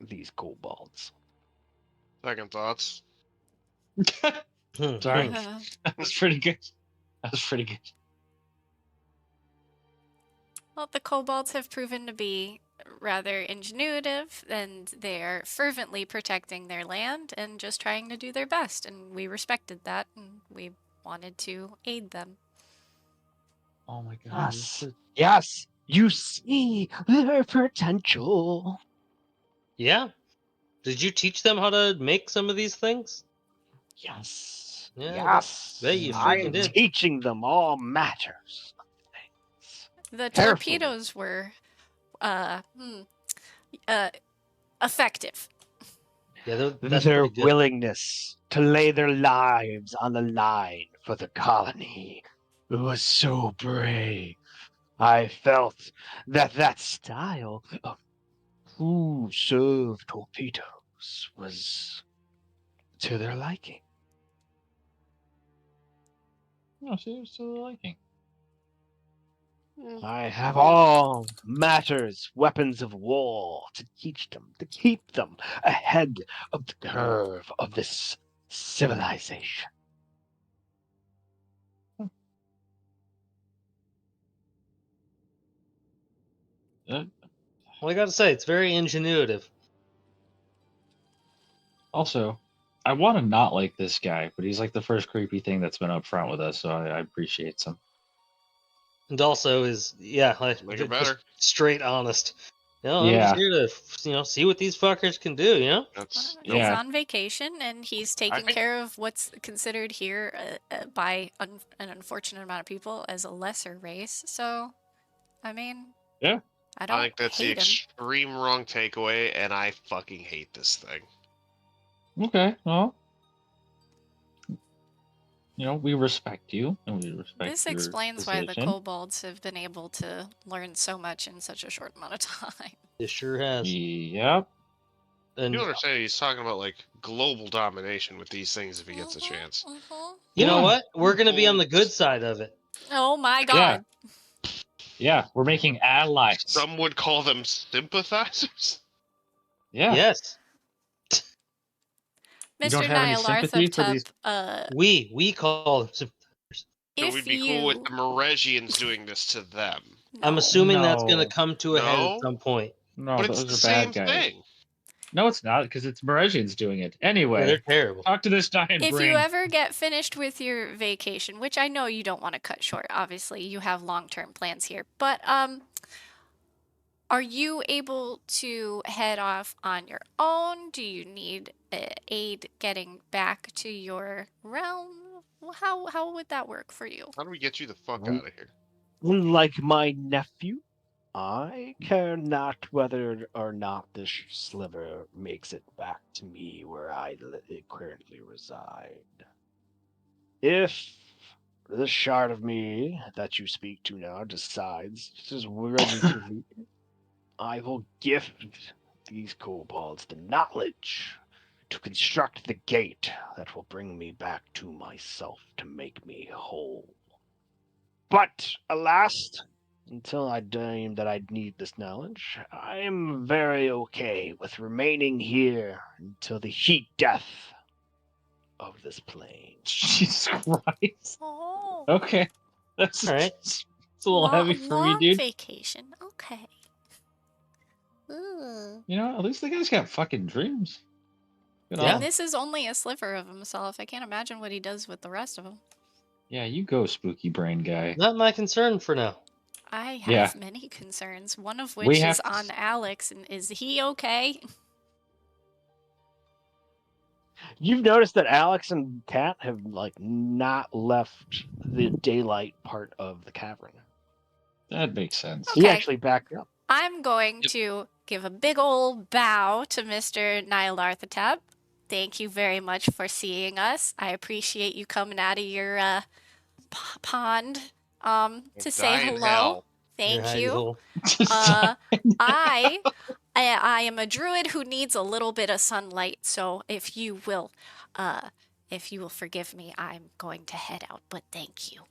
these kobalds? Second thoughts. Sorry. That was pretty good. Well, the kobolds have proven to be rather ingenuitive, and they are fervently protecting their land and just trying to do their best, and we respected that, and we wanted to aid them. Oh my god. Yes, you see their potential. Yeah. Did you teach them how to make some of these things? Yes, Yeah, bet you I freaking am did. teaching them all matters of things. The Carefully. torpedoes were effective. Yeah, that's Their pretty good. willingness to lay their lives on the line for the colony was so brave. I felt that style of crew served torpedoes was to their liking. No, so you're still liking. I have all matters, weapons of war to teach them, to keep them ahead of the curve of this civilization. Well, I gotta say, it's very ingenuitive. Also, I want to not like this guy, but he's like the first creepy thing that's been up front with us, so I appreciate some. And also is like Make it just better. straight honest. I'm just here to see what these fuckers can do. That's He's Yeah. on vacation and he's taking think- care of what's considered here by an unfortunate amount of people as a lesser race. So, I mean, Yeah. I don't I think that's the hate him. extreme wrong takeaway, and I fucking hate this thing. Okay. Well, we respect you, and we respect This your explains why the position. kobolds have been able to learn so much in such a short amount of time. It sure has. Yep. And You understand he's talking about like global domination with these things if he gets a chance. you know Yeah. what? We're gonna be on the good side of it. Oh my Yeah. god. Yeah. We're making allies. Some would call them sympathizers. Yeah. Yes, You don't Mr. have any sympathy for these? Nyarlathotep, we call them. So if we'd be cool with the Meregians doing this to them. I'm No. assuming that's gonna No. come to a head No? at some point. No, But it's those the are same bad guys. thing. No, it's not, because it's Meregians doing it. Yeah, Anyway, they're terrible. talk to this giant If brain. you ever get finished with your vacation, which I know you don't want to cut short, obviously you have long-term plans here, but are you able to head off on your own? Do you need aid getting back to your realm? How would that work for you? How do we get you the fuck out of here? Unlike my nephew, I care not whether or not this sliver makes it back to me where I currently reside. If this shard of me that you speak to now decides it is ready to leave, I will gift these kobolds the knowledge to construct the gate that will bring me back to myself to make me whole. But alas, until I deem that I need this knowledge, I am very okay with remaining here until the heat death of this plane. Jesus Christ. Oh, Okay. That's All right. it's a little heavy for me, long dude. vacation. Okay. Ooh. At least the guy's got fucking dreams. Good Yeah. on And him. this is only a sliver of himself. I can't imagine what he does with the rest of them. Yeah, you go, spooky brain guy. Not my concern for now. I have Yeah. many concerns, one of We which have is to on Alex. And is he okay? You've noticed that Alex and Kat have not left the daylight part of the cavern. That makes sense. He Okay. actually backed up. I'm going Yep. to give a big old bow to Mr. Nyarlathotep. Thank you very much for seeing us. I appreciate you coming out of your pond to say Die in hello. hell. Thank Your hidey you. hole. I am a druid who needs a little bit of sunlight, so if you will forgive me, I'm going to head out, but thank you.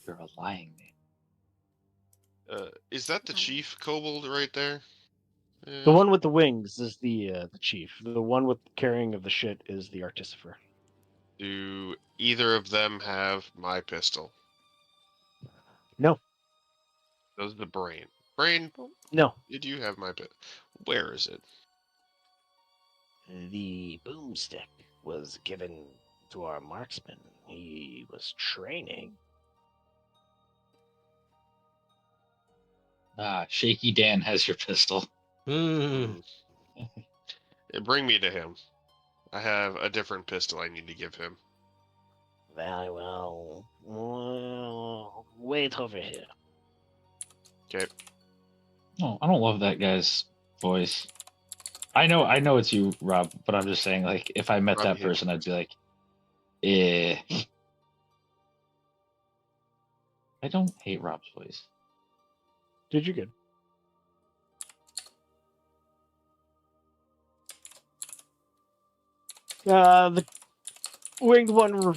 You're a lying man. Is that the chief kobold right there? The one with the wings is the chief. The one with the carrying of the shit is the artificer. Do either of them have my pistol? No. Does the brain? Brain, No. did you have my pistol? Where is it? The boomstick was given to our marksman. He was training. Shaky Dan has your pistol. Hmm. Bring me to him. I have a different pistol I need to give him. Very well. Wait over here. Okay. Oh, I don't love that guy's voice. I know it's you, Rob, but I'm just saying, like, if I met Rob, that yeah. person, I'd be like, eh. I don't hate Rob's voice. Did you good? The winged one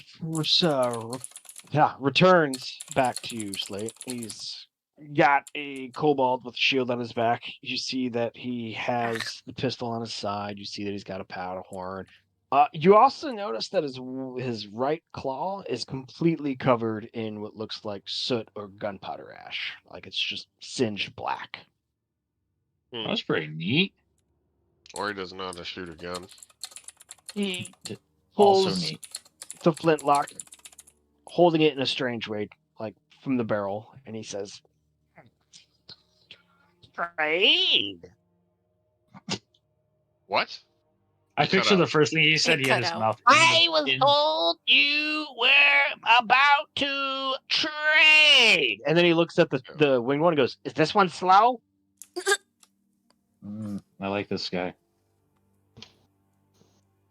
returns back to you, Slate. He's got a kobold with a shield on his back. You see that he has the pistol on his side. You see that he's got a powder horn. You also notice that his right claw is completely covered in what looks like soot or gunpowder ash. Like it's just singed black. That was pretty neat. Or he doesn't know how to shoot a gun. He Also pulls neat. the flintlock, holding it in a strange way, like from the barrel, and he says, "Trade." What? I You cut picture the out. first thing he said. It He had cut his out. mouth. I was told you were about to trade. And then he looks at the winged one and goes, "Is this one slow?" I like this guy.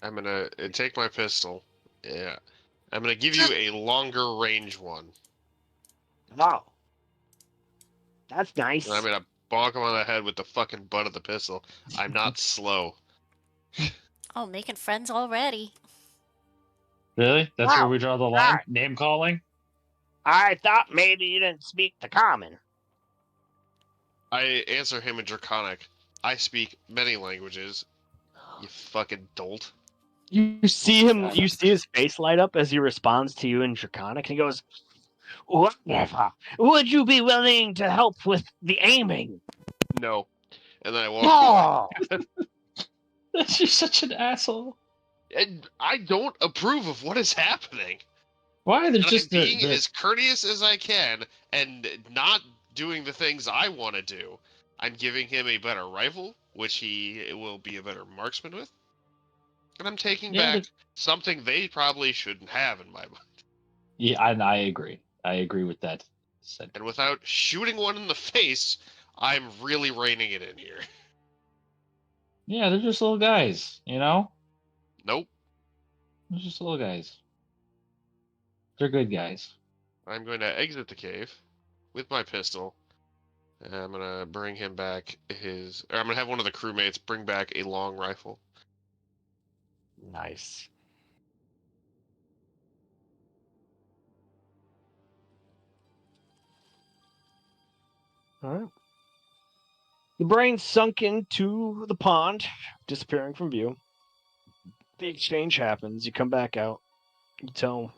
I'm gonna take my pistol. Yeah. I'm gonna give you a longer range one. Oh. That's nice. And I'm gonna bonk him on the head with the fucking butt of the pistol. I'm not slow. Oh, making friends already. Really? That's where Wow. we draw the line? Alright. Name calling? I thought maybe you didn't speak the common. I answer him in Draconic. I speak many languages. You fucking dolt. You see him, you see his face light up as he responds to you in Draconic, and he goes, "Whatever. Would you be willing to help with the aiming?" No. And then I walk away. Oh, You're such an asshole. And I don't approve of what is happening. Why? There's And just I'm being as courteous as I can and not doing the things I want to do. I'm giving him a better rifle, which he will be a better marksman with. And I'm taking back something they probably shouldn't have in my mind. Yeah, and I agree. I agree with that. And without shooting one in the face, I'm really reining it in here. Yeah, they're just little guys, you know? Nope. They're just little guys. They're good guys. I'm going to exit the cave with my pistol. And I'm going to bring him back or I'm going to have one of the crewmates bring back a long rifle. nice. All right. The brain sunk into the pond, disappearing from view. The exchange happens. You come back out. You tell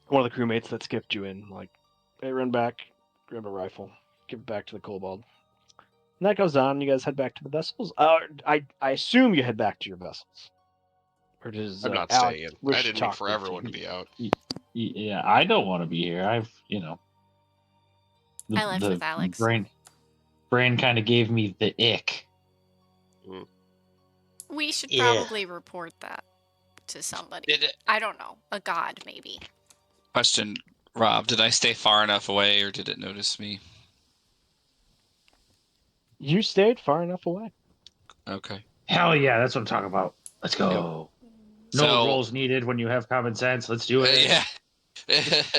one of the crewmates that skipped you in, like, "Hey, run back, grab a rifle, give it back to the Kobald." And that goes on. You guys head back to the vessels. I assume you head back to your vessels. Or does I'm not Alex staying. wish I to didn't mean talk for with everyone you? to be out. Yeah, I don't want to be here. I left with Alex. Brain kind of gave me the ick. We should probably report that to somebody. I don't know. A god, maybe. Question, Rob, did I stay far enough away or did it notice me? You stayed far enough away. Okay. Hell yeah, that's what I'm talking about. Let's go. No rolls needed when you have common sense. Let's do it. Yeah.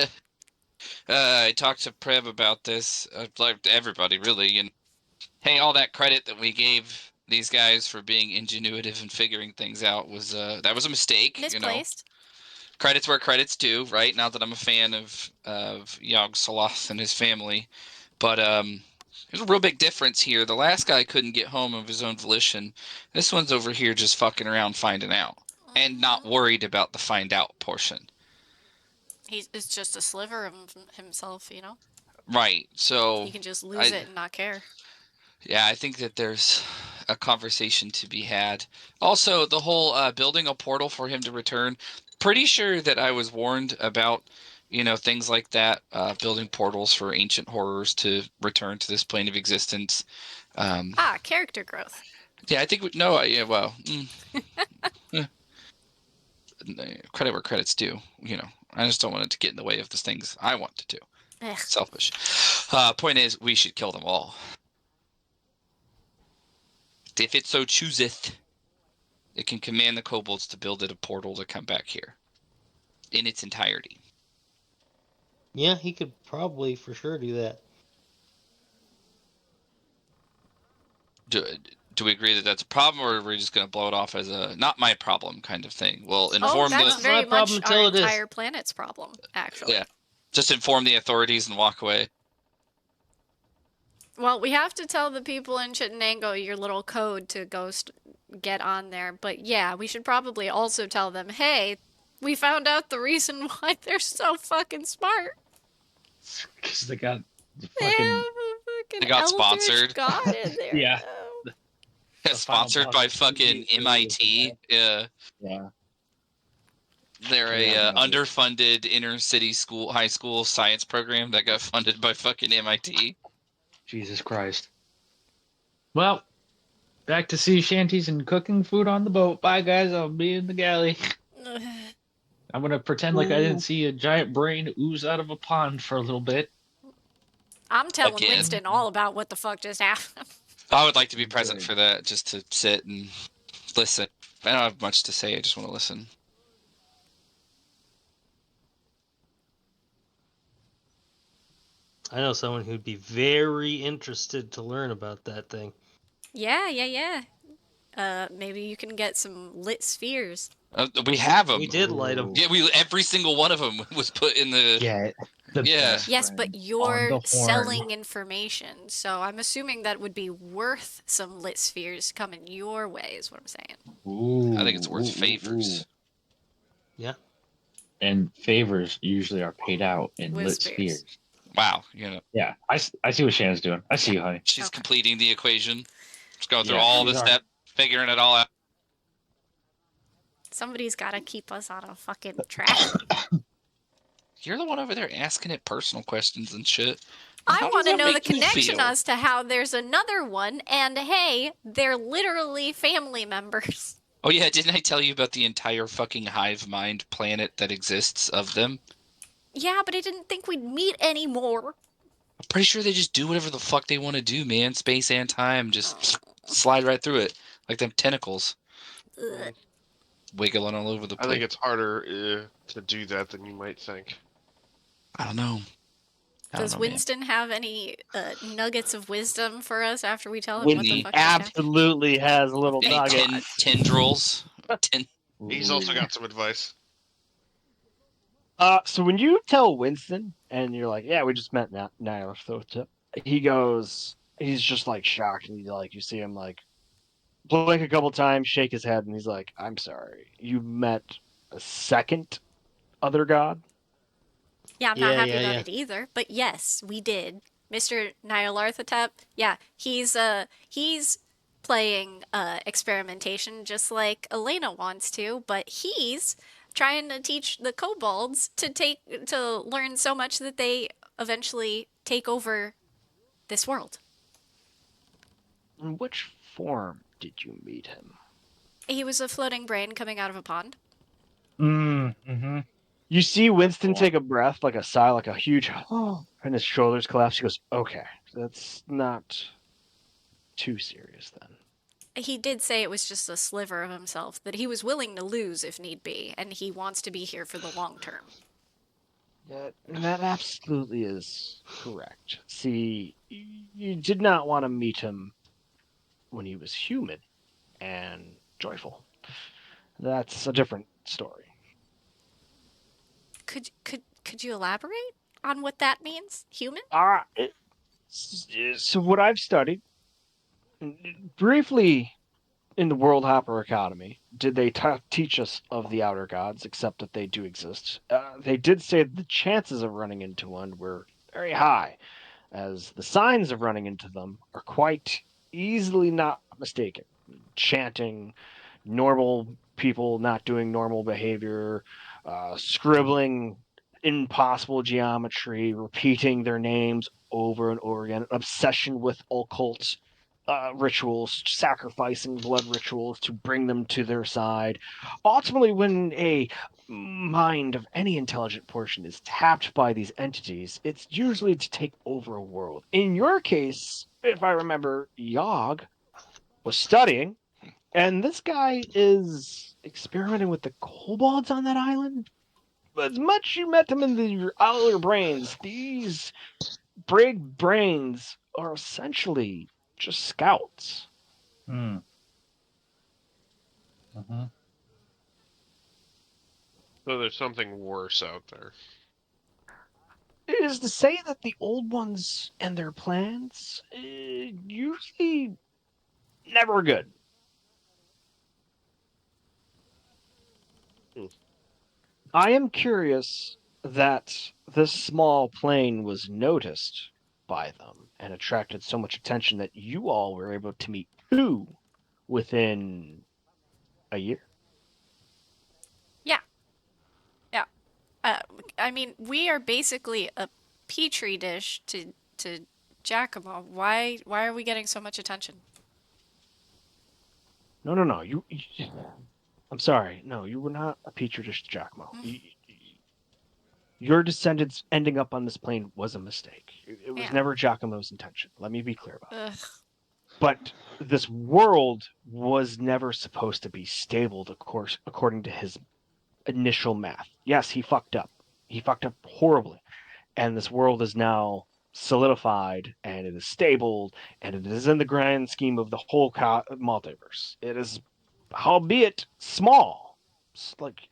I talked to Preb about this. Like everybody, really. And hey, all that credit that we gave these guys for being ingenuitive and figuring things out was that was a mistake. Misplaced. Credits where credit's due, right? Not that I'm a fan of Yogg'Sototh and his family, but there's a real big difference here. The last guy couldn't get home of his own volition. This one's over here just fucking around finding out and not worried about the find out portion. It's just a sliver of himself, you know? Right. So he can just lose it and not care. Yeah, I think that there's a conversation to be had. Also, the whole building a portal for him to return. Pretty sure that I was warned about, things like that, building portals for ancient horrors to return to this plane of existence. Character growth. Yeah, I think credit where credit's due. I just don't want it to get in the way of the things I want to do. Ugh. Selfish. Point is, we should kill them all. If it so chooseth, it can command the kobolds to build it a portal to come back here in its entirety. Yeah, he could probably for sure do that. Do we agree that that's a problem, or are we just going to blow it off as a not my problem kind of thing? Well, inform that's the very much until our it is. entire planet's problem, actually. Yeah, just inform the authorities and walk away. Well, we have to tell the people in Chittenango your little code to go get on there. But yeah, we should probably also tell them, hey, we found out the reason why they're so fucking smart. Because they got They got sponsored. God in there. Yeah. Sponsored by fucking MIT. Yeah. Yeah. They're Yeah, a underfunded inner city high school science program that got funded by fucking MIT. Jesus Christ. Well, back to sea shanties and cooking food on the boat. Bye, guys. I'll be in the galley. I'm gonna pretend like I didn't see a giant brain ooze out of a pond for a little bit. I'm telling Again. Winston all about what the fuck just happened. I would like to be present Good. for that, just to sit and listen. I don't have much to say. I just want to listen. I know someone who'd be very interested to learn about that thing. Yeah. Maybe you can get some lit spheres. We have them. We did light them. Yeah, every single one of them was put in the. Get the Yeah. best Yes, friend but on you're the horn. selling information, so I'm assuming that would be worth some lit spheres coming your way, is what I'm saying. Ooh, I think it's worth favors. Yeah. And favors usually are paid out in With lit spheres. spheres. Wow, Yeah, I see what Shannon's doing. I see you, honey. she's Okay. completing the equation. Just going through Yeah, all she's the our- steps, figuring it all out. Somebody's got to keep us on a fucking track. You're the one over there asking it personal questions and shit. I How want does to that know the make you connection feel? as to how there's another one, and hey, they're literally family members. Oh yeah, didn't I tell you about the entire fucking hive mind planet that exists of them? Yeah, but I didn't think we'd meet anymore. I'm pretty sure they just do whatever the fuck they want to do, man. Space and time just slide right through it like them tentacles Ugh. wiggling all over the I place. think it's harder to do that than you might think. I don't know. Does man. Winston have any nuggets of wisdom for us after we tell him what the Winnie fuck just happened? Absolutely has a little Any nugget. tendrils? He's also got some advice. So when you tell Winston, and you're like, "Yeah, we just met Nyarlathotep," he goes, he's just like shocked, and you see him like blink a couple times, shake his head, and he's like, "I'm sorry, you met a second other god." Yeah, I'm not Yeah, happy yeah, about yeah. it either. But yes, we did. Mr. Nyarlathotep, yeah, he's playing experimentation just like Elena wants to, but he's trying to teach the kobalds to learn so much that they eventually take over this world. In which form did you meet him? He was a floating brain coming out of a pond. Mm-hmm. You see Winston take a breath, like a sigh, like a huge, and his shoulders collapse. He goes, "Okay, that's not too serious then." He did say it was just a sliver of himself, that he was willing to lose if need be, and he wants to be here for the long term. That absolutely is correct. See, you did not want to meet him when he was human and joyful. That's a different story. Could you elaborate on what that means? Human? So what I've studied briefly in the World Hopper Academy, did they teach us of the outer gods, except that they do exist? They did say the chances of running into one were very high, as the signs of running into them are quite easily not mistaken. Chanting, normal people not doing normal behavior, scribbling impossible geometry, repeating their names over and over again, obsession with occult rituals, sacrificing blood rituals to bring them to their side. Ultimately, when a mind of any intelligent portion is tapped by these entities, it's usually to take over a world. In your case, if I remember, Yogg was studying, and this guy is experimenting with the kobolds on that island. As much you met them in your outer brains, these big brains are essentially just scouts. Mm-hmm. So there's something worse out there. It is to say that the old ones and their plans usually never good. I am curious that this small plane was noticed by them and attracted so much attention that you all were able to meet two within a year. Yeah. I mean, we are basically a petri dish to Giacomo. Why are we getting so much attention? No. I'm sorry. No, you were not a petri dish, Giacomo. Your descendants ending up on this plane was a mistake. It was Yeah. never Giacomo's intention. Let me be clear about it. Ugh. But this world was never supposed to be stable, of course, according to his initial math. Yes, he fucked up. He fucked up horribly. And this world is now solidified, and it is stable, and it is in the grand scheme of the whole multiverse. It is, albeit small. It's like,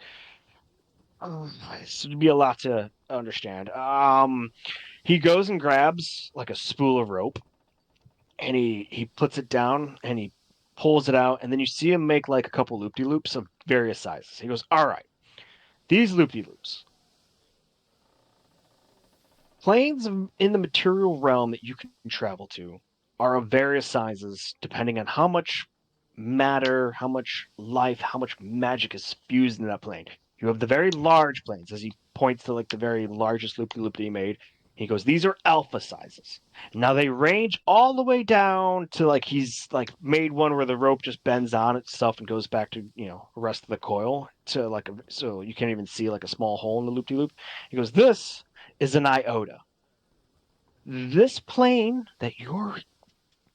this would be a lot to understand. He goes and grabs like a spool of rope, and he puts it down, and he pulls it out, and then you see him make like a couple loop-de-loops of various sizes. He goes, all right, these loop-de-loops, planes in the material realm that you can travel to are of various sizes depending on how much matter, how much life, how much magic is fused in that plane. You have the very large planes, as he points to like the very largest loop-de-loop that he made. He goes, these are alpha sizes. Now they range all the way down to like he's like made one where the rope just bends on itself and goes back to, the rest of the coil to like so you can't even see like a small hole in the loop-de-loop. He goes, this is an iota. This plane that your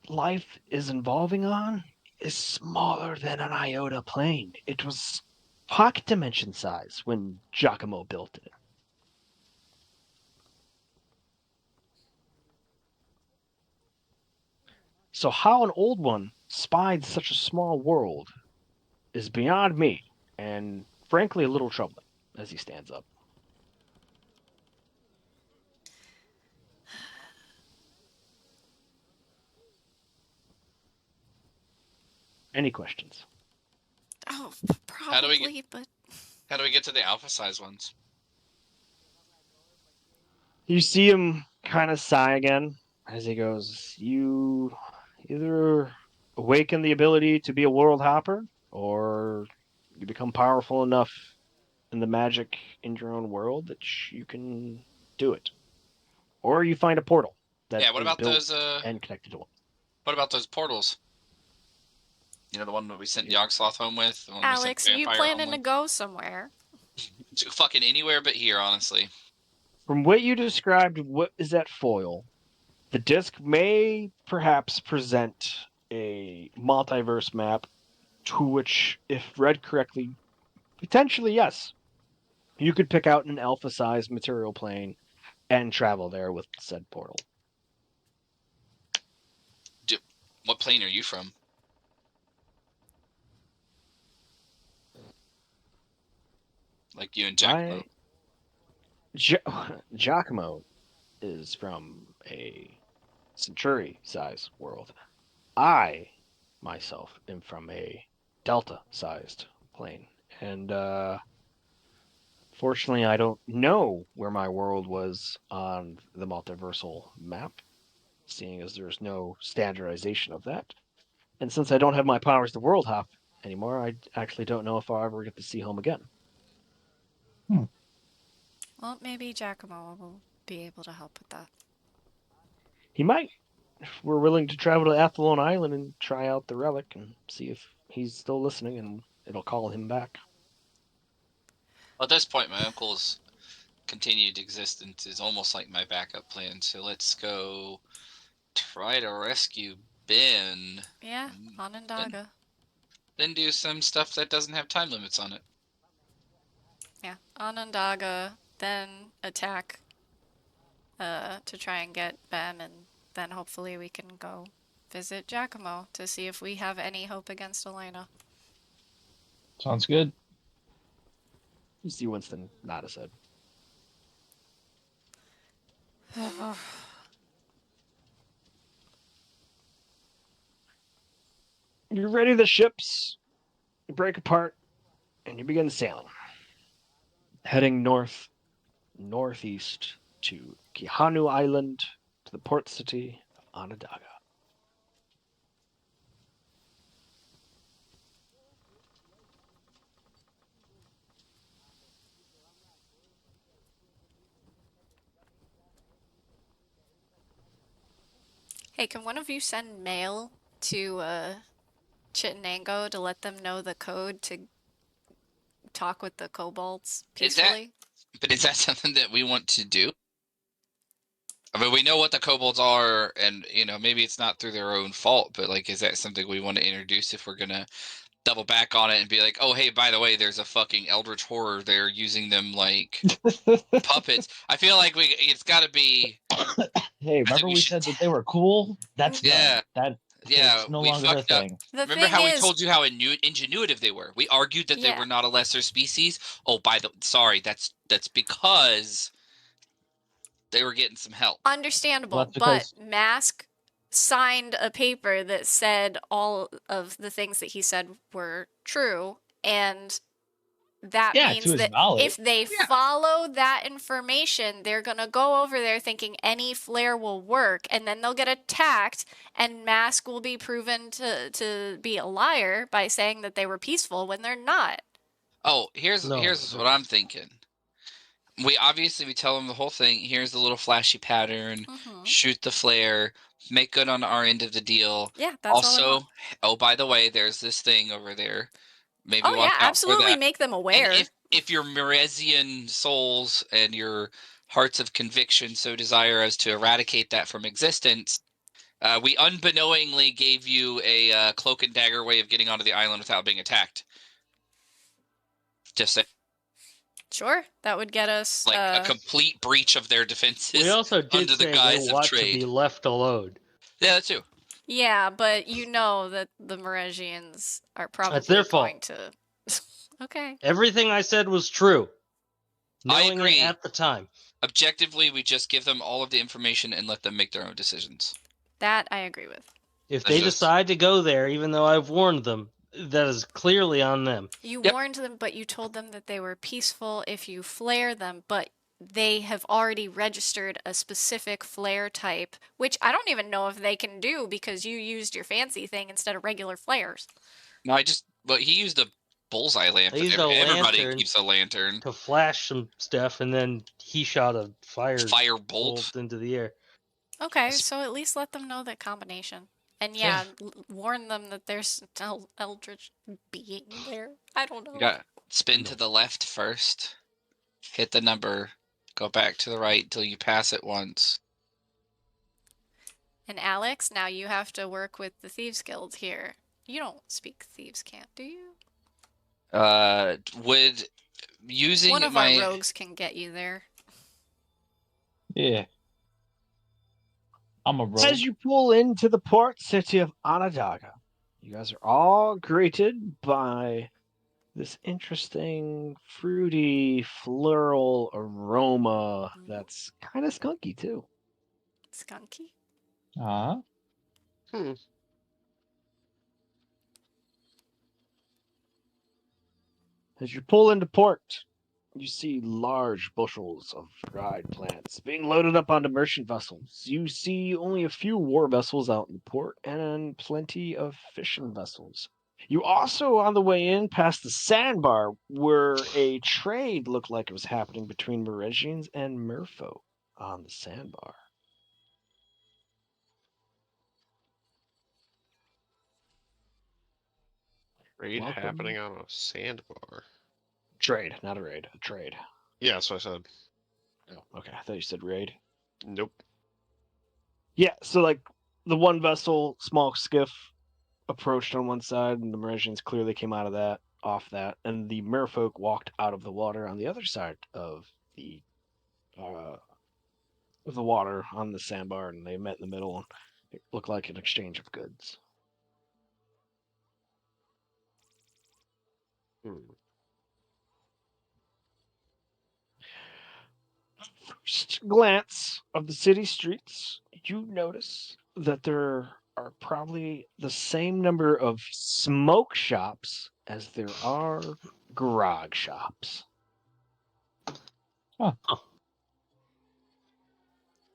life is involving on is smaller than an iota plane. It was pocket dimension size when Giacomo built it. So how an old one spied such a small world is beyond me, and frankly a little troubling as he stands up. Any questions? Oh, How do we probably, but How do we get to the alpha size ones? You see him kind of sigh again as he goes, you either awaken the ability to be a world hopper, or you become powerful enough in the magic in your own world that you can do it. Or you find a portal that Yeah, what is about built those and connected to one. what about those portals? You know, the one that we sent Yeah. Yogg'Sototh home with, the one Alex, we are sent you Vampire home planning to with. go somewhere? Fucking anywhere but here, honestly. From what you described, what is that foil? The disc may perhaps present a multiverse map to which, if read correctly, potentially yes, you could pick out an alpha size material plane and travel there with said portal. What plane are you from? Like you and Giacomo. Giacomo is from a Centuri size world. I, myself, am from a Delta sized plane. And fortunately, I don't know where my world was on the multiversal map, seeing as there's no standardization of that. And since I don't have my powers to world hop anymore, I actually don't know if I'll ever get to see home again. Well, maybe Giacomo will be able to help with that. He might, if we're willing to travel to Athlone Island and try out the relic and see if he's still listening and it'll call him back. Well, at this point, my uncle's continued existence is almost like my backup plan. So let's go try to rescue Ben. Yeah, Onandaga. Then do some stuff that doesn't have time limits on it. Yeah, Onondaga, then attack to try and get Ben, and then hopefully we can go visit Giacomo to see if we have any hope against Elena. Sounds good. You see Winston nod his head. You ready the ships, you break apart, and you begin sailing. Heading northeast to Kihanu Island, to the port city of Onondaga. Hey, can one of you send mail to Chittenango to let them know the code to talk with the kobolds Is that? peacefully? But is that something that we want to do? I mean, we know what the kobolds are, and maybe it's not through their own fault, but like, is that something we want to introduce if we're gonna double back on it and be like, oh, hey, by the way, there's a fucking eldritch horror there using them like puppets? I feel like it's got to be. Hey, remember we we should- said that they were cool? That's Yeah. done. Yeah, It's no we longer a fucked up. thing. The Remember thing how we is, told you how ingenuitive they were? We argued that they Yeah. were not a lesser species. Oh, sorry, that's because they were getting some help. understandable, Well, that's but because- Mask signed a paper that said all of the things that he said were true, and that Yeah, means to his that knowledge. if they follow that information, they're gonna go over there thinking any flare will work, and then they'll get attacked, and Mask will be proven to be a liar by saying that they were peaceful when they're not. Oh, here's No. what I'm thinking. We tell them the whole thing. Here's the little flashy pattern. Mm-hmm. Shoot the flare. Make good on our end of the deal. Yeah, that's all I want. Also, oh, by the way, there's this thing over there. Maybe Oh watch yeah, out for absolutely that. make them And aware. if your Meresian souls and your hearts of conviction so desire as to eradicate that from existence, we unbeknowingly gave you a cloak and dagger way of getting onto the island without being attacked. Just Sure, that would get us like a complete breach of their defenses. We also did under the say guise they of want trade. to be left alone. Yeah, that too. Yeah, but you know that the Meresians are probably their going fault. to. Okay. Everything I said was true. I Knowing agree. it at the time. Objectively, we just give them all of the information and let them make their own decisions. That I agree with. If That's they just- decide to go there, even though I've warned them, that is clearly on them. You Yep. warned them, but you told them that they were peaceful if you flare them, but they have already registered a specific flare type, which I don't even know if they can do because you used your fancy thing instead of regular flares. No, he used a bullseye lamp. I used a Everybody lantern. keeps a lantern. To flash some stuff, and then he shot a fire Fire bolt. bolt into the air. Okay, so at least let them know that combination. And yeah, warn them that there's an eldritch being there. I don't know. You got spin to the left first. Hit the number. Go back to the right till you pass it once. And Alex, now you have to work with the Thieves Guild here. You don't speak Thieves' Cant, do you? Would using One of my our rogues can get you there. Yeah. I'm a rogue. As you pull into the port city of Onandaga, you guys are all greeted by this interesting, fruity, floral aroma that's kind of skunky, too. Skunky? Uh-huh. As you pull into port, you see large bushels of dried plants being loaded up onto merchant vessels. You see only a few war vessels out in the port and plenty of fishing vessels. You also, on the way in, passed the sandbar where a trade looked like it was happening between Meresians and merfolk on the sandbar. Raid Welcome. happening on a sandbar. Trade, not a raid. A trade. Yeah, that's what I said. Oh, okay. I thought you said raid. Nope. Yeah, so like the one vessel, small skiff, approached on one side, and the Meresians clearly came out of that, off that, and the merfolk walked out of the water on the other side of the water on the sandbar, and they met in the middle, and it looked like an exchange of goods. First glance of the city streets, you notice that there are probably the same number of smoke shops as there are grog shops.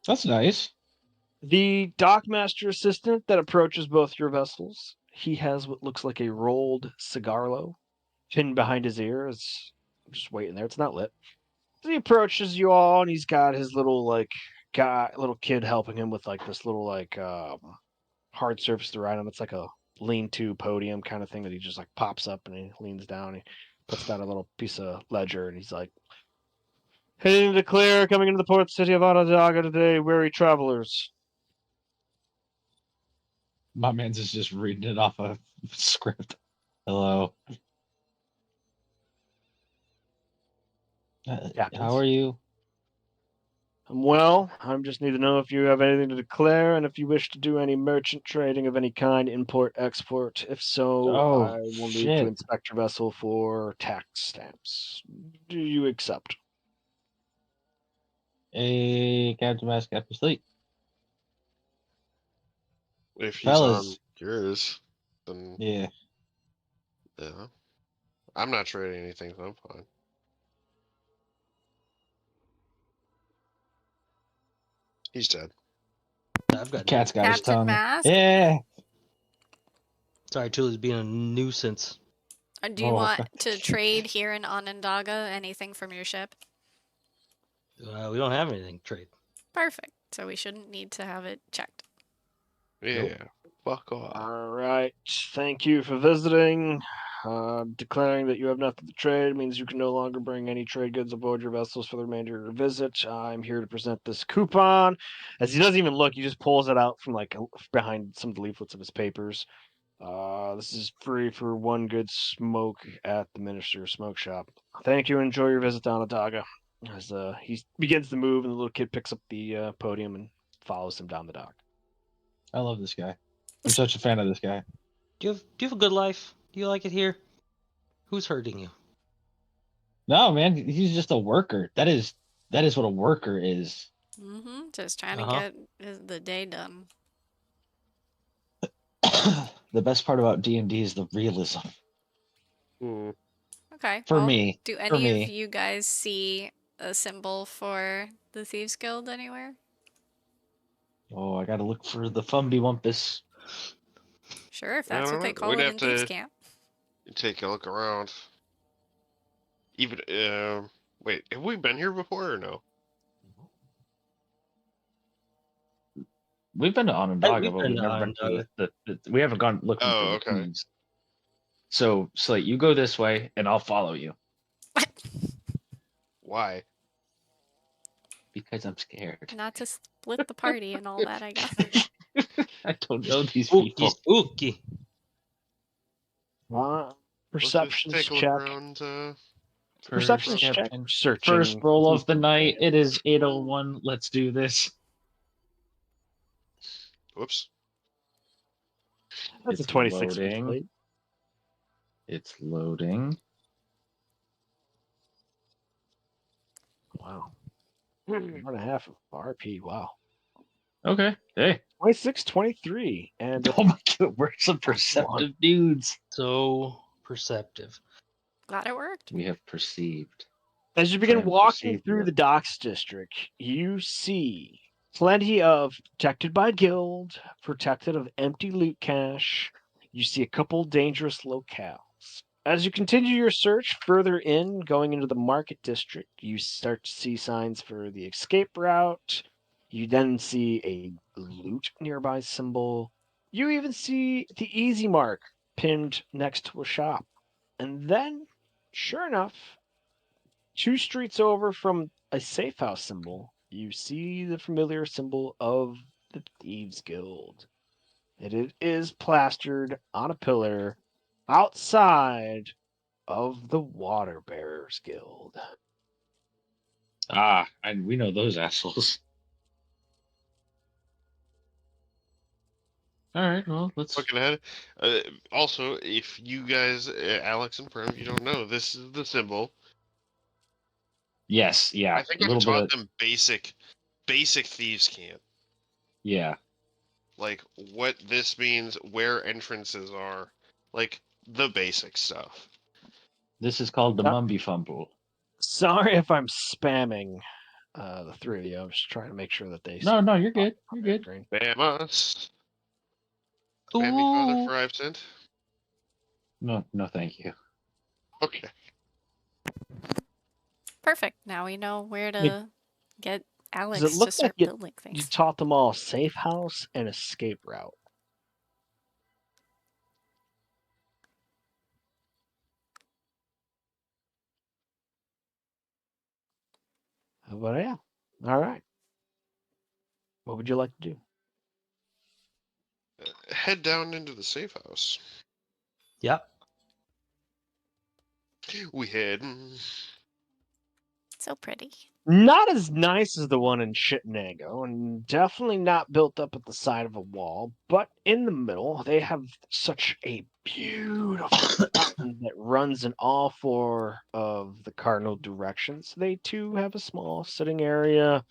That's nice. The dockmaster assistant that approaches both your vessels, he has what looks like a rolled cigarlo pinned behind his ear. It's just waiting there. It's not lit. So he approaches you all, and he's got his little, like, little kid helping him with like this little like hard surface to ride on. It's like a lean-to podium kind of thing that he just like pops up and he leans down. He puts down a little piece of ledger and he's like, "Heading to Clare, coming into the port city of Onandaga today, weary travelers." My man's is just reading it off a script. Hello. How are you? Well, I just need to know if you have anything to declare and if you wish to do any merchant trading of any kind, import, export. If so, Oh, I will need to shit. inspect your vessel for tax stamps. Do you accept? Hey, Captain Mask, Captain Sleep. If he's Fellas. on yours, then Yeah. yeah. I'm not trading anything, so I'm fine. He's dead. I've got Cat's got his Captain tongue. Mask? Yeah. Sorry, Tully's being a nuisance. Do you Oh, want to trade here in Onondaga anything from your ship? We don't have anything to trade. Perfect. So we shouldn't need to have it checked. Yeah. Fuck off. All right. Thank you for visiting. Declaring that you have nothing to trade means you can no longer bring any trade goods aboard your vessels for the remainder of your visit. I'm here to present this coupon. As he doesn't even look, he just pulls it out from like behind some of the leaflets of his papers. This is free for one good smoke at the Minister's Smoke Shop. Thank you. Enjoy your visit to Onondaga. As he begins to move, and the little kid picks up the podium and follows him down the dock. I love this guy. I'm such a fan of this guy. Do you have a good life? Do you like it here? Who's hurting you? No, man, he's just a worker. That is what a worker is. Just trying to Uh-huh. get the day done. The best part about D&D is the realism. Hmm. Okay. For well, me. Do For any me. of you guys see a symbol for the Thieves Guild anywhere? Oh, I gotta look for the Fumby Wumpus. Sure, if that's what they Alright, call we'd it have in Thieves to Camp. take a look around. Even wait, have we been here before or no? We've been to Onondaga, we've but been we've to never been Onondaga. to the we haven't gone looking for Oh, the okay. thieves. So, Slate, you go this way, and I'll follow you Why? because I'm scared. Not to split the party and all that, I guess. I don't know these Spooky, people. spooky. Let's Perceptions just take a look check. around. Perceptions First, check. Captain. Searching. First roll of the night. It is 8:01. Let's do this. Whoops. That's a It's 26 for loading. Slate. It's loading. Wow. 1.5 of RP. Wow. Okay. Hey. 26, 23. And Oh my god, we're some perceptive dudes. So perceptive. Glad it worked. We have perceived. as you begin Try and walking perceive through you. the docks district, you see plenty of protected by guild, protected of empty loot cache. You see a couple dangerous locales. As you continue your search further in, going into the market district, you start to see signs for the escape route. You then see a loot nearby symbol. You even see the easy mark pinned next to a shop. And then, sure enough, 2 streets over from a safe house symbol, you see the familiar symbol of the Thieves Guild. It is plastered on a pillar outside of the Water Bearers Guild. Ah, and we know those assholes. All right, well, let's. Looking ahead. Also, if you guys, Alex and Prim, you don't know, this is the symbol. Yes, yeah, I think a I've little bit taught of them basic thieves camp. yeah. Like what this means, where entrances are, like the basic stuff. This is called the Yep. Mumby Fumble. Sorry if I'm spamming the 3 of you. I'm just trying to make sure that they No, you're good. You're good. screen. Spam us. Spam me, Father, Ooh. for I've sinned. No, thank you. Okay. Perfect. Now we know where to get Alex it to looks like start building you things. taught them all safe house and escape route. But yeah, all right. What would you like to do? Head down into the safe house. Yep. We head. So pretty. Not as nice as the one in Shitnago, and definitely not built up at the side of a wall, but in the middle, they have such a beautiful fountain that runs in all four of the cardinal directions. They too have a small sitting area.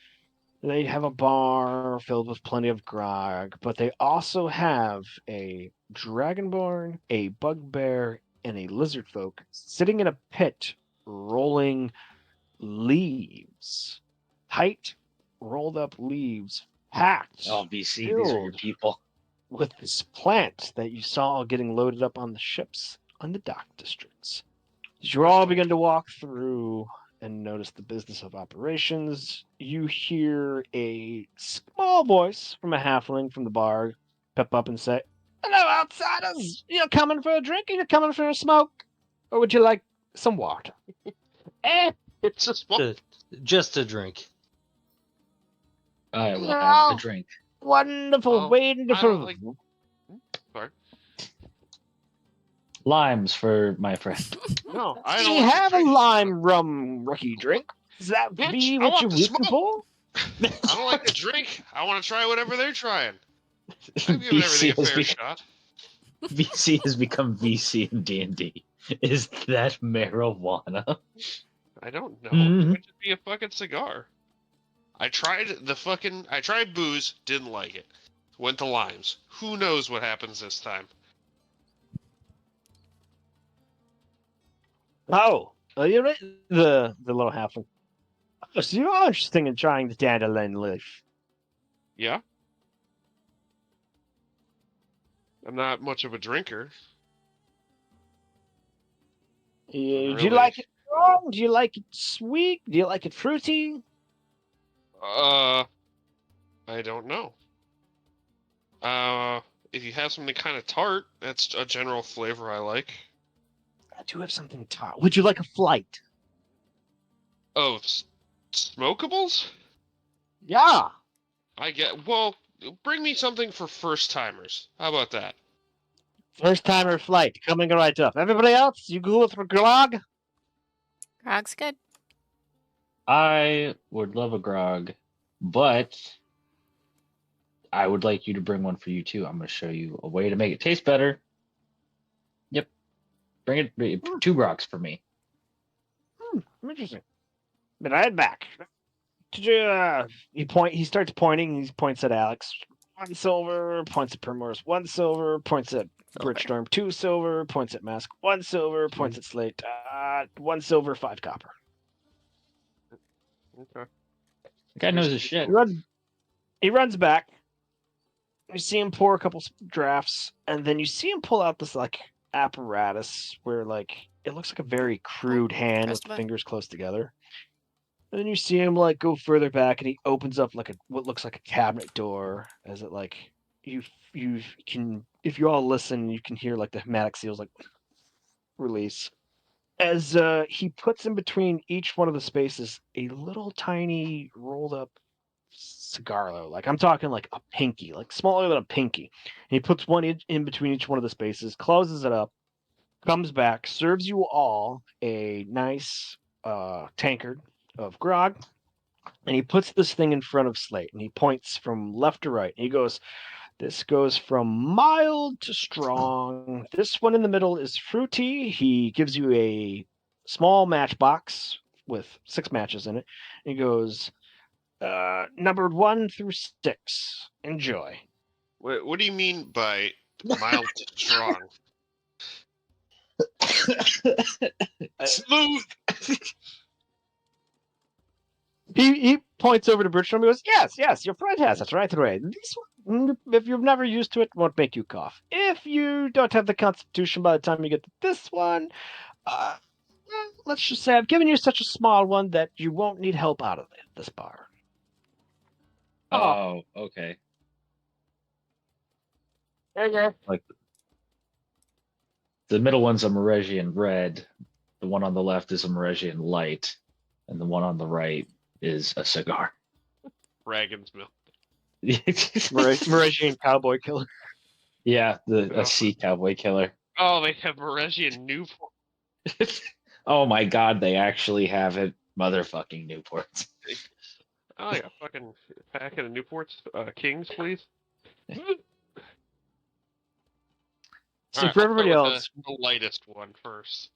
They have a bar filled with plenty of grog, but they also have a dragonborn, a bugbear, and a lizard folk sitting in a pit rolling leaves, tight, rolled up leaves, packed, Oh, BC, these are your filled people. with this plant that you saw getting loaded up on the ships on the dock districts. As you all begin to walk through and notice the business of operations, you hear a small voice from a halfling from the bar pep up and say, "Hello, outsiders! You coming for a drink or you coming for a smoke? Or would you like some water?" Eh, It's a small. Just a drink. I will have No. a drink. Wonderful, Oh, I don't wonderful. like- Sorry. Limes for my friend. No, I don't We like have the a drink. lime rum rookie drink. Does that Bitch, be I what want you're the looking smoke. for? I don't like the drink. I want to try whatever they're trying. I'm giving everything a fair shot. VC has become VC in D&D. Is that marijuana? I don't know. Mhm. It might just be a fucking cigar. I tried booze, didn't like it. Went to limes. Who knows what happens this time? Oh, you're right. The little halfling. Oh, so you're interested in trying the dandelion leaf. Yeah? I'm not much of a drinker. Do you Really? like it strong? Do you like it sweet? Do you like it fruity? I don't know. If you have something kind of tart, that's a general flavor I like. I do have something tart. Would you like a flight? Oh, smokables? Yeah. Well, bring me something for first timers. How about that? First timer flight coming right up. Everybody else, you go with grog? Grog's good. I would love a grog, but I would like you to bring one for you too. I'm going to show you a way to make it taste better. Yep. Bring it 2 grogs for me. Interesting. But right back. Did you, he starts pointing, he points at Alex. 1 silver, points at Primrose, 1 silver, points at Silver. Bridgestorm, 2 silver, points at Mask, 1 silver, points at Slate, 1 silver, 5 copper. Okay. The guy knows his shit. He runs back. You see him pour a couple drafts, and then you see him pull out this like apparatus where like it looks like a very crude hand press with the the button. fingers close together. And then you see him like go further back, and he opens up like what looks like a cabinet door. As it like you can, if you all listen, you can hear like the hematic seals like release. As he puts in between each one of the spaces a little tiny rolled up cigar, though. Like I'm talking like a pinky, like smaller than a pinky. And he puts one in between each one of the spaces, closes it up, comes back, serves you all a nice tankard of grog, and he puts this thing in front of Slate, and he points from left to right. And he goes, "This goes from mild to strong. This one in the middle is fruity." He gives you a small matchbox with 6 matches in it. He goes, numbered 1 through 6. Enjoy. What do you mean by mild to strong? Smooth. He points over to Bertram and goes, yes, your friend has it right away. This one, if you've never used to it, won't make you cough. If you don't have the constitution by the time you get to this one, let's just say I've given you such a small one that you won't need help out of this bar. Oh, okay. There you go. Like the middle one's a Moregian red, the one on the left is a Moregian light, and the one on the right is a cigar. Dragon's milk. Mauritian cowboy killer. Yeah, a sea cowboy killer. Oh, they have Moregian Newport. Oh my god, they actually have it. Motherfucking Newports. Oh, yeah, fucking packet of Newports. Kings, please. So Alright, for I'll everybody start with else, the lightest one first.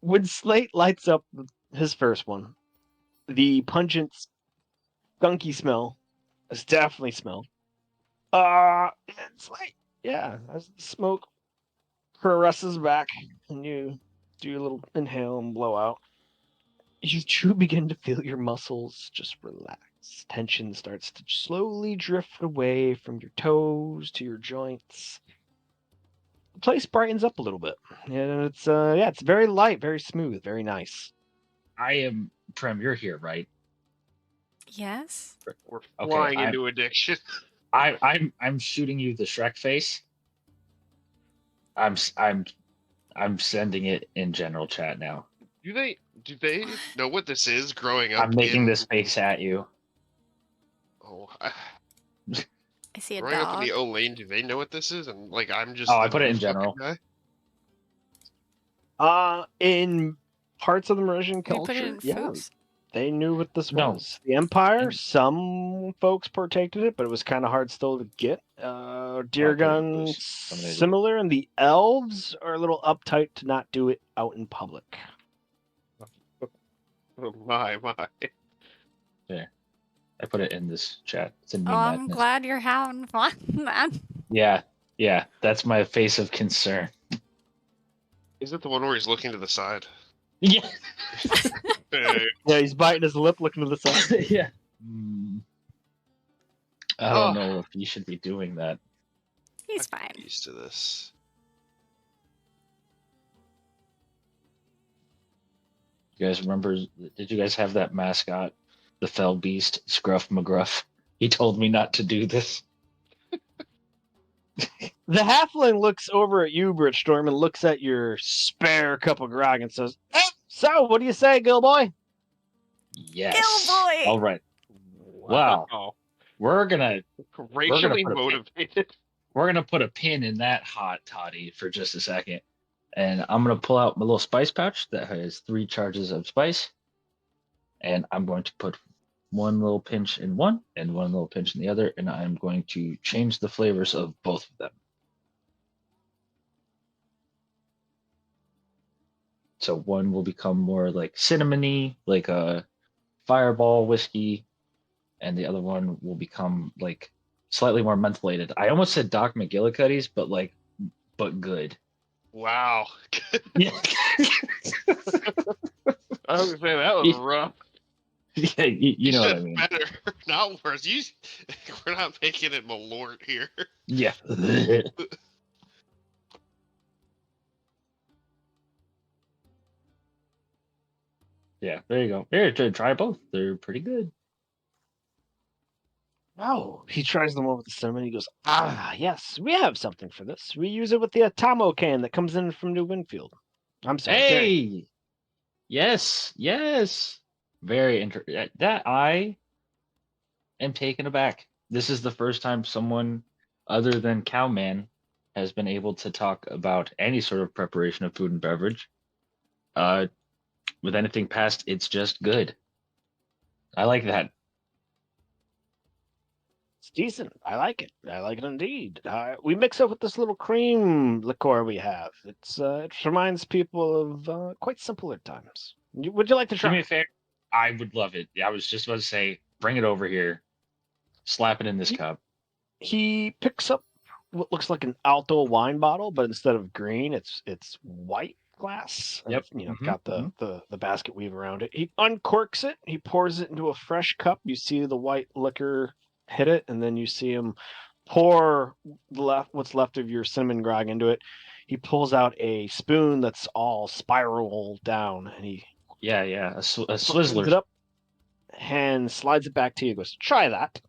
when Slate lights up his first one, the pungent, skunky smell is definitely smelled. It's like, yeah, as the smoke caresses back and you do a little inhale and blow out, you do begin to feel your muscles just relax. Tension starts to slowly drift away from your toes to your joints. The place brightens up a little bit, and it's very light, very smooth, very nice. I am Prem, you're here, right? Yes. We're Okay, flying into addiction. I'm shooting you the Shrek face. I'm sending it in general chat now. Do they know what this is growing up? I'm making in, this face at you. Oh, I see a growing up in dog. the O lane, do they know what this is? And like, I'm just. Oh, I the put it in new fucking general. Guy? In parts of the Mauritian You culture, put it in yeah, foods. they knew what this No. was. The Empire, In- some folks partaked in it, but it was kind of hard still to get. Deer but it gun, was dominated. similar, and the elves are a little uptight to not do it out in public. Oh my. I put it in this chat. It's in Oh, Meme I'm Madness. glad you're having fun, man. Yeah, that's my face of concern. Is it the one where he's looking to the side? Yeah. Hey. Yeah, he's biting his lip, looking to the side. Yeah. I don't Oh. know if you should be doing that. He's I'm fine. used to this. You guys remember? Did you guys have that mascot, the fell beast, Scruff McGruff? He told me not to do this. The halfling looks over at you, Britstorm, and looks at your spare cup of grog and says, "So, what do you say, Gilboy?" Yes. Gilboy! All right. Wow. We're gonna Racially put a pin- motivated. we're gonna put a pin in that hot toddy for just a second, and I'm gonna pull out my little spice pouch that has 3 charges of spice, and I'm going to put one little pinch in one and one little pinch in the other, and I'm going to change the flavors of both of them. So one will become more like cinnamony, like a fireball whiskey, and the other one will become like slightly more mentholated. I almost said Doc McGillicuddy's, but good. Wow. Yeah. I was gonna say that was rough. Yeah, you know what I mean. Better, not worse. We're not making it Malort here. Yeah. Yeah, there you go. Here, try both. They're pretty good. Oh, he tries them over the cinnamon. He goes, yes, we have something for this. We use it with the Atamo can that comes in from New Winfield. I'm sorry. Gary. Hey! Yes. Very interesting. That I am taken aback. This is the first time someone other than Cowman has been able to talk about any sort of preparation of food and beverage. With anything past, it's just good. I like that. It's decent. I like it. I like it indeed. We mix it with this little cream liqueur we have. It reminds people of quite simpler times. Would you like to Do try? me a favor. I would love it. I was just about to say, bring it over here. Slap it in this cup. He picks up what looks like an Alto wine bottle, but instead of green, it's white glass. And Yep. it's, got the basket weave around it. He uncorks it. He pours it into a fresh cup. You see the white liquor hit it, and then you see him pour what's left of your cinnamon grog into it. He pulls out a spoon that's all spiral down, and he Yeah, a cleans Swizzler. it up and slides it back to you. Goes, try that.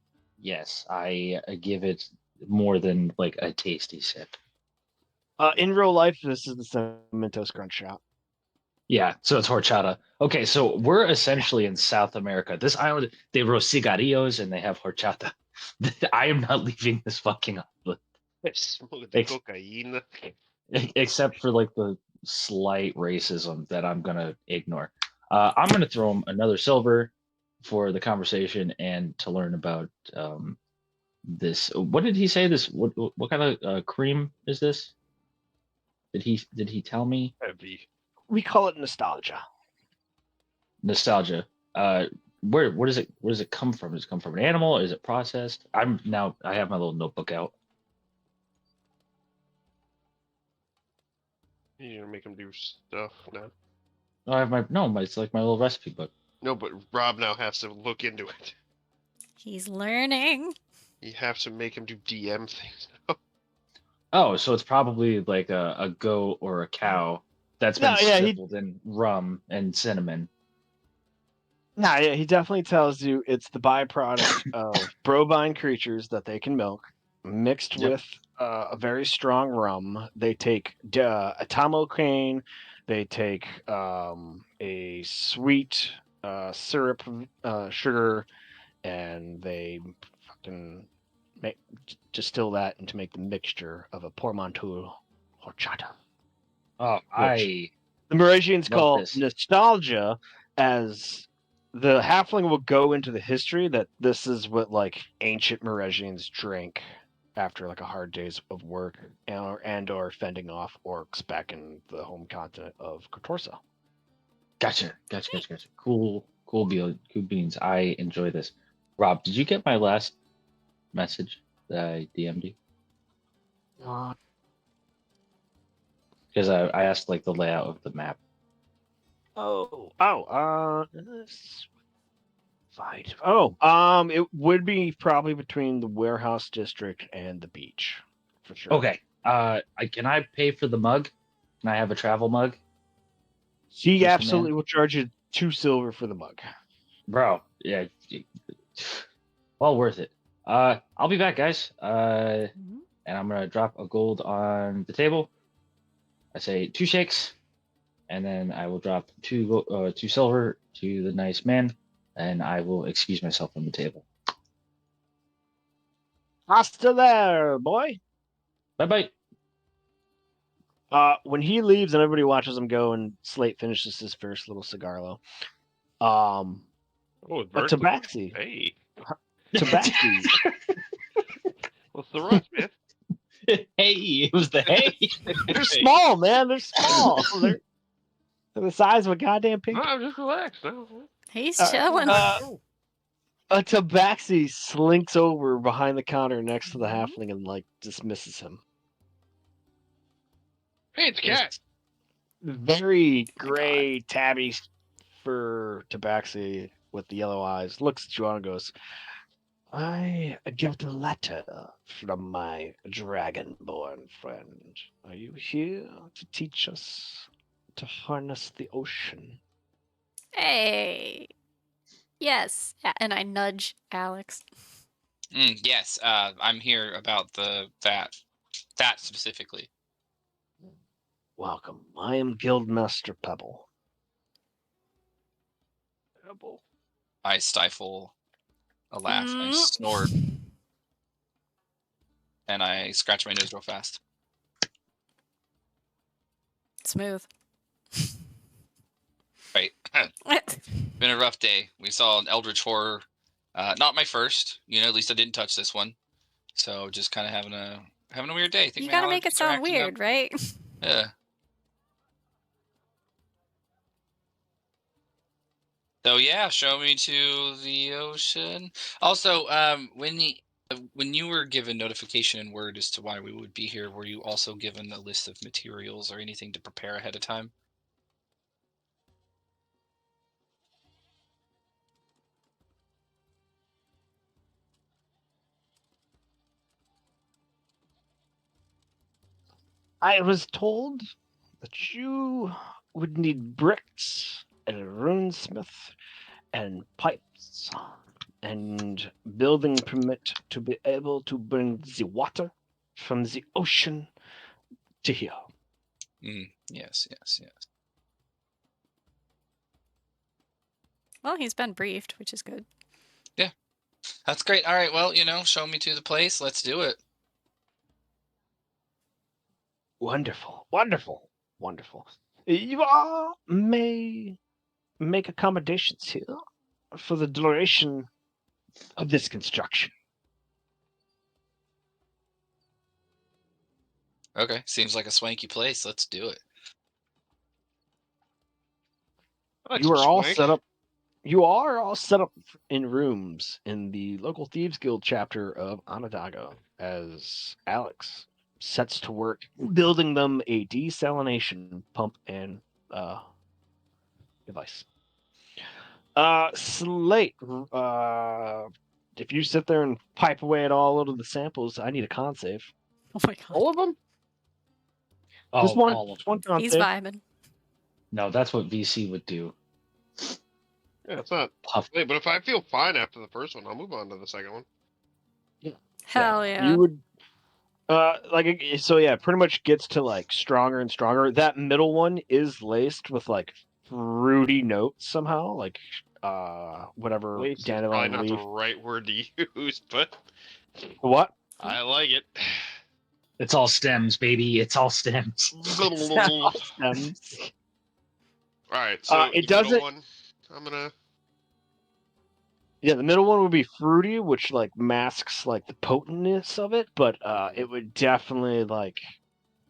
yes, I give it more than like a tasty sip. In real life, this is the Mentos Crunch shot. Yeah, so it's horchata. Okay, so we're essentially in South America. This island, they roast cigarillos and they have horchata. I am not leaving this fucking island, Smoke the cocaine. except for like the slight racism that I'm gonna ignore. I'm gonna throw him another silver for the conversation and to learn about this. What did he say? This what kind of cream is this? Did he tell me? Heavy. We call it nostalgia. Nostalgia. Where does it come from? Does it come from an animal? Is it processed? I have my little notebook out. You're gonna make him do stuff now. I have it's like my little recipe book. No, but Rob now has to look into it. He's learning. You have to make him do DM things now. Oh, so it's probably like a goat or a cow that's been stippled in rum and cinnamon. Nah, yeah, he definitely tells you it's the byproduct of bovine creatures that they can milk, mixed Yep. with a very strong rum. They take atamo cane, they take a sweet syrup, sugar, and they fucking distill that and to make the mixture of a portmanteau horchata. Oh, The Merasians love call this. nostalgia, as the halfling will go into the history that this is what like ancient Merasians drank after like a hard day's of work and or fending off orcs back in the home continent of Kotorsa. Gotcha. Cool beans. I enjoy this. Rob, did you get my last message that I DM'd you? Because I asked like the layout of the map. It would be probably between the warehouse district and the beach, for sure. Okay. Can I pay for the mug? Can I have a travel mug? He Mr. absolutely Man? will charge you 2 silver for the mug. Bro, yeah. Well worth it. I'll be back, guys. And I'm gonna drop a gold on the table. I say 2 shakes, and then I will drop 2 silver to the nice man, and I will excuse myself from the table. Hasta there, boy. Bye bye. When he leaves and everybody watches him go, and Slate finishes his first little cigarlo. Oh, A tabaxi. Hey. Tabaxi. What's the rush, man? Hey, it was the hay. They're small, man. They're small. They're the size of a goddamn pink. No, I'm just relaxed. No. He's chilling. A tabaxi slinks over behind the counter next to the halfling and like dismisses him. Hey, it's Cat. Very gray, tabby fur tabaxi with the yellow eyes looks at you and goes, I get a letter from my dragonborn friend. Are you here to teach us to harness the ocean? Hey. Yes. And I nudge Alex. Yes, I'm here about that specifically. Welcome. I am Guildmaster Pebble. Pebble. I stifle a laugh. I snort. And I scratch my nose real fast. Smooth. Right. Been a rough day. We saw an eldritch horror. Not my first. At least I didn't touch this one. So just kind of having a weird day. You gotta make it sound weird, right? Yeah. So yeah, show me to the ocean. Also, when you were given notification and word as to why we would be here, were you also given a list of materials or anything to prepare ahead of time? I was told that you would need bricks and a runesmith and pipes and building permit to be able to bring the water from the ocean to here. Yes. Well, he's been briefed, which is good. That's great. All right, well, show me to the place. Let's do it. Wonderful, wonderful, wonderful. You all may make accommodations here for the duration of this construction. Okay, seems like a swanky place. Let's do it. I like You some are all swank. set up. You are all set up in rooms in the local Thieves Guild chapter of Onandaga as Alex sets to work building them a desalination pump and device. Slate, if you sit there and pipe away at all of the samples, I need a con save. Oh my god. All of them? Oh, Just one. all of Just one con He's save. vibing. No, that's what VC would do. Yeah, it's not. Puff. Wait, but if I feel fine after the first one, I'll move on to the second one. Hell yeah. You would. So yeah, pretty much gets to like stronger and stronger. That middle one is laced with like fruity notes somehow, like whatever Lace is probably dandelion not leaf. the right word to use, but What? I like it. It's all stems, baby. It's all stems. Stems. All right, so It the middle doesn't- one, I'm gonna. Yeah, the middle one would be fruity, which like masks like the potentness of it, but it would definitely like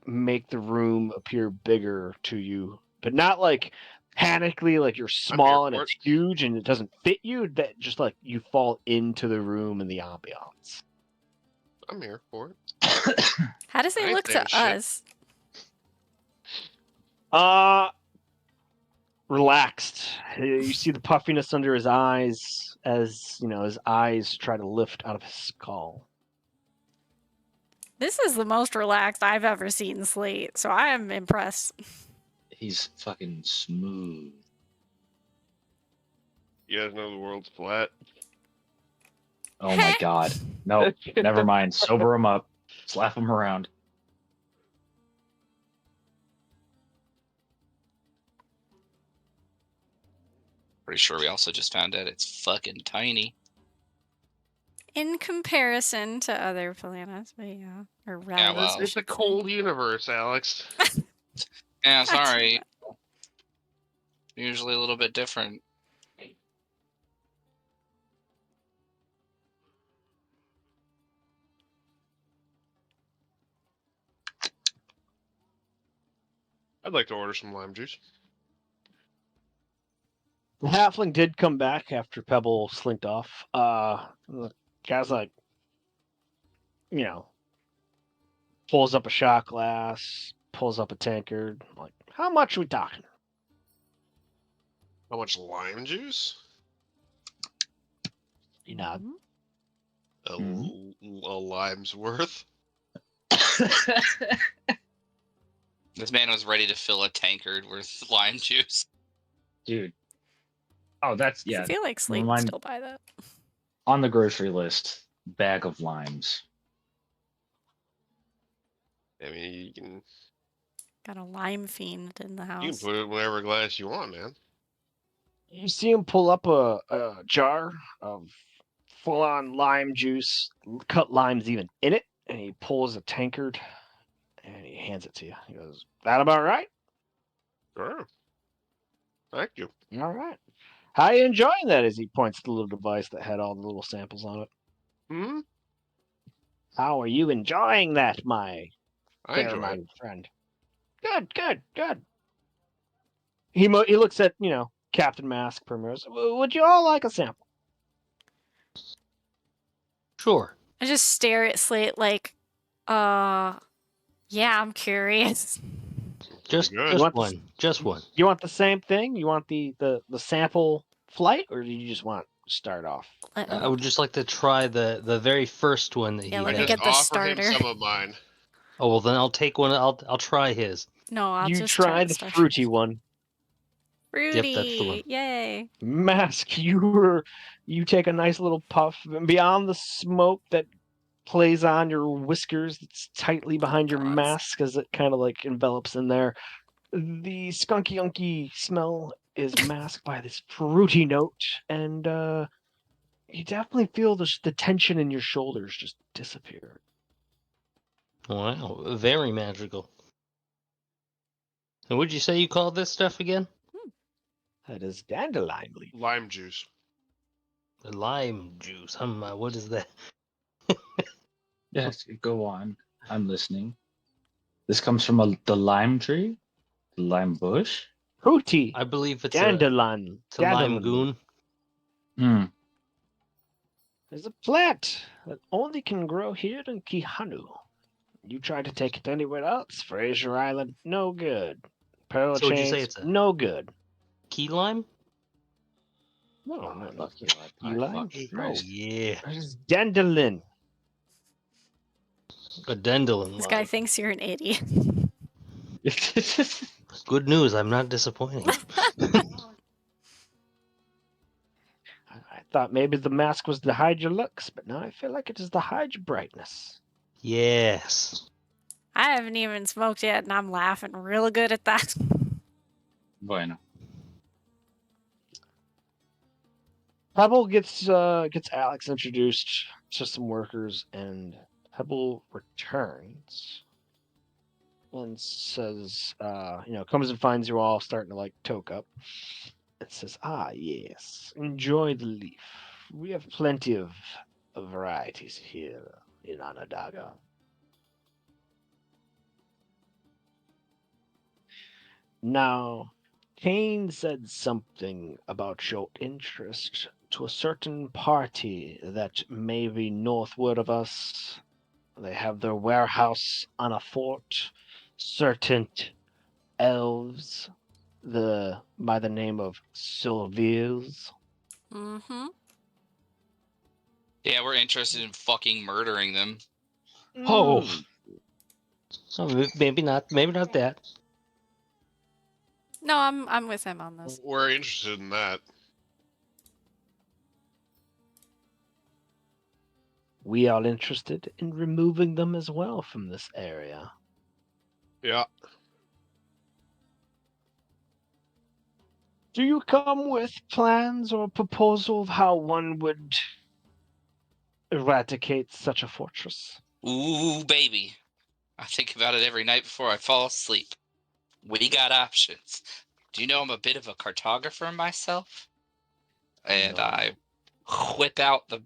make the room appear bigger to you, but not like panically like you're small and for it's huge and it doesn't fit you. That just like you fall into the room and the ambiance. I'm here for it. How does he I ain't look to saying shit. us? Relaxed. You see the puffiness under his eyes as his eyes try to lift out of his skull. This is the most relaxed I've ever seen Slate, so I am impressed. He's fucking smooth. You guys know the world's flat. Oh my god. No, never mind. Sober him up. Slap him around. Pretty sure we also just found out it's fucking tiny. In comparison to other planets, but yeah. Or realms, well. I It's a should say. cold universe, Alex. Yeah, That's sorry. not- Usually a little bit different. I'd like to order some lime juice. The halfling did come back after Pebble slinked off. The guy's like, pulls up a shot glass, pulls up a tankard. Like, how much are we talking? How much lime juice? You nod. A lime's worth. This man was ready to fill a tankard with lime juice. Dude. Oh, that's, yeah. I feel like Slate would Lime- still buy that. On the grocery list, bag of limes. I mean, you can Got a lime fiend in the house. put it in whatever glass you want, man. You see him pull up a jar of full-on lime juice, cut limes even in it, and he pulls a tankard and he hands it to you. He goes, "That about right? Sure. Thank you. All right. How you enjoying that?" As he points to the little device that had all the little samples on it. Hmm. How are you enjoying that, my I enjoy it. fair-minded friend? Good. He looks at Captain Mask Primrose. Would you all like a sample? Sure. I just stare at Slate like, yeah, I'm curious. Just good. just What? one. Just one. You want the same thing? You want the sample flight, or do you just want to start off? I would just like to try the very first one that Yeah, he let I me had. just get the offer starter. him some of mine. Oh well, then I'll take one. I'll try his. No, I'll you just try the the starter. fruity one. Fruity! Yay! Mask, you take a nice little puff, and beyond the smoke that plays on your whiskers that's tightly behind your God. mask as it kind of like envelops in there, the skunky unky smell is masked by this fruity note, and you definitely feel the tension in your shoulders just disappear. Wow, very magical. And what'd you say you called this stuff again? That is dandelion leaf. Lime juice. The lime juice. What is that? Yes, go on. I'm listening. This comes from the lime tree, the lime bush. Fruity I believe it's dandelion. a lime Dandelion goon. Hmm. is a plant that only can grow here in Kihanu. You try to take it anywhere else, Fraser Island, no good. Pearl So would you say chains, it's a no good. key lime? No, Oh, no, I no love key lime key pie. lime. Fuck No, Christ. Yeah, it's dandelion. a dandelion This guy lime. thinks you're an idiot. Good news. I'm not disappointing. I thought maybe the mask was to hide your looks, but now I feel like it is to hide your brightness. Yes. I haven't even smoked yet, and I'm laughing real good at that. Bueno. Pebble gets Alex introduced to some workers, and Pebble returns and says, comes and finds you all starting to like toke up. It says, "Ah, yes, enjoy the leaf. We have plenty of varieties here in Onandaga." Now, Kane said something about your interest to a certain party that may be northward of us. They have their warehouse on a fort. Certain elves, by the name of Solvears. Mm-hmm. Yeah, we're interested in fucking murdering them. Oh. Mm, So maybe not. Maybe not that. No, I'm with him on this. We're interested in that. we are interested in removing them as well from this area. Yeah. Do you come with plans or proposal of how one would eradicate such a fortress? Ooh, baby. I think about it every night before I fall asleep. We got options. Do you know I'm a bit of a cartographer myself? And No. I whip out the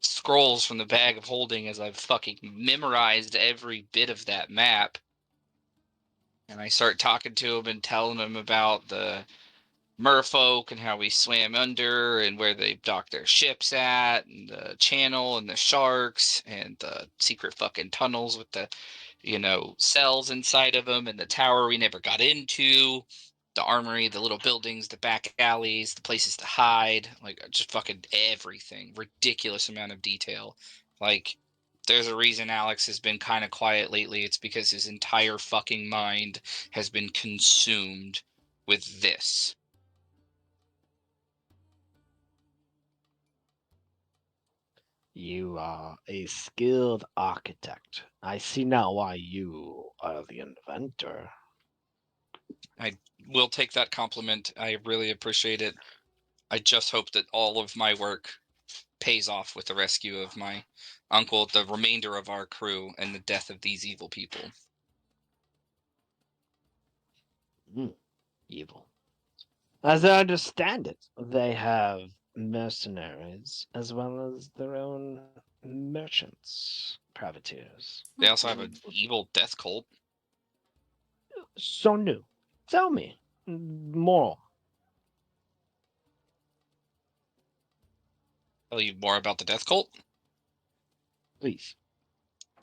scrolls from the bag of holding as I've fucking memorized every bit of that map. And I start talking to him and telling him about the merfolk and how we swam under and where they docked their ships at and the channel and the sharks and the secret fucking tunnels with the cells inside of them and the tower we never got into, the armory, the little buildings, the back alleys, the places to hide, like just fucking everything. Ridiculous amount of detail. Like there's a reason Alex has been kind of quiet lately. It's because his entire fucking mind has been consumed with this. You are a skilled architect. I see now why you are the inventor. I will take that compliment. I really appreciate it. I just hope that all of my work pays off with the rescue of my uncle, the remainder of our crew, and the death of these evil people. Evil. As I understand it, they have mercenaries as well as their own merchants, privateers. They also have an evil death cult. So new. Tell me more. Tell you more about the death cult? Please.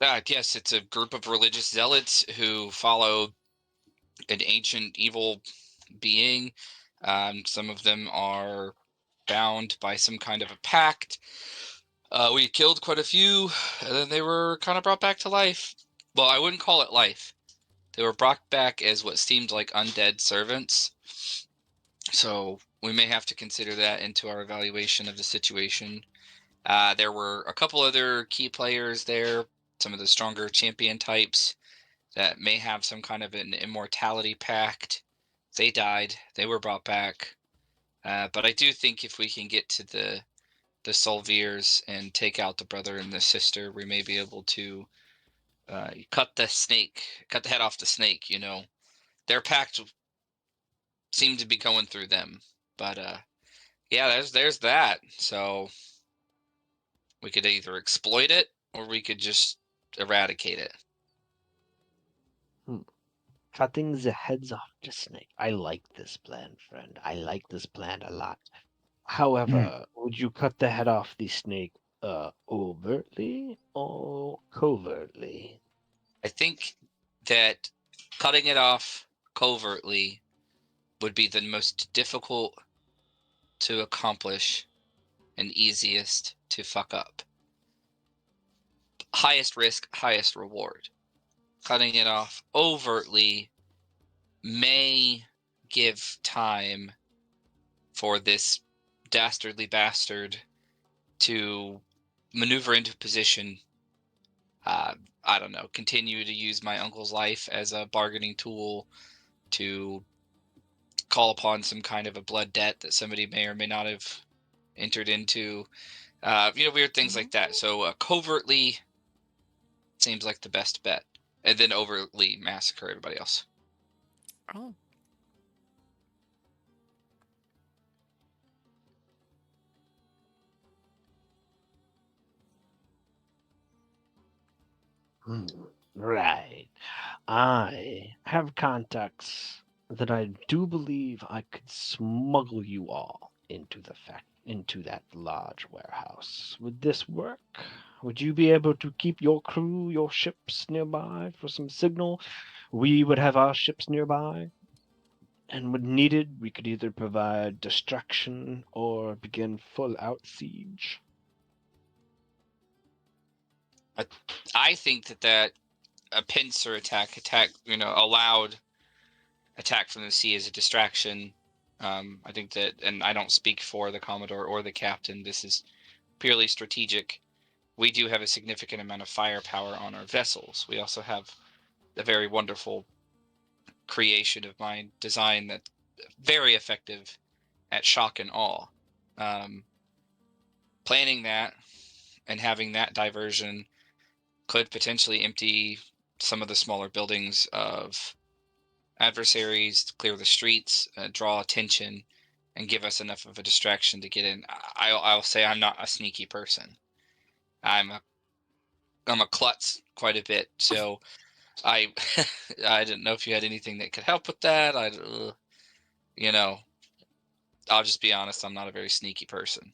Yes, it's a group of religious zealots who follow an ancient evil being. Some of them are bound by some kind of a pact. We killed quite a few, and then they were kind of brought back to life. Well, I wouldn't call it life. They were brought back as what seemed like undead servants. So we may have to consider that into our evaluation of the situation. There were a couple other key players there, some of the stronger champion types that may have some kind of an immortality pact. They died. They were brought back. But I do think if we can get to the Solvears and take out the brother and the sister, we may be able to cut the head off the snake. You know, their pact seemed to be going through them. But yeah, there's that. So we could either exploit it or we could just eradicate it. Cutting the heads off the snake. I like this plan, friend. I like this plan a lot. However, would you cut the head off the snake overtly or covertly? I think that cutting it off covertly would be the most difficult to accomplish and easiest to fuck up. Highest risk, highest reward. Cutting it off overtly may give time for this dastardly bastard to maneuver into position. I don't know, continue to use my uncle's life as a bargaining tool to call upon some kind of a blood debt that somebody may or may not have entered into. Weird things like that. So covertly seems like the best bet, and then overtly massacre everybody else. Oh. Right. I have contacts that I do believe I could smuggle you all into that large warehouse. Would this work? Would you be able to keep your crew, your ships nearby for some signal? We would have our ships nearby. And when needed, we could either provide distraction or begin full-out siege. I think that a pincer attack, allowed attack from the sea is a distraction. I think that, and I don't speak for the Commodore or the Captain, this is purely strategic. We do have a significant amount of firepower on our vessels. We also have a very wonderful creation of my design that's very effective at shock and awe. Planning that and having that diversion could potentially empty some of the smaller buildings of adversaries, clear the streets, draw attention, and give us enough of a distraction to get in. I'll say I'm not a sneaky person. I'm a klutz quite a bit, so I I didn't know if you had anything that could help with that. I'll just be honest. I'm not a very sneaky person.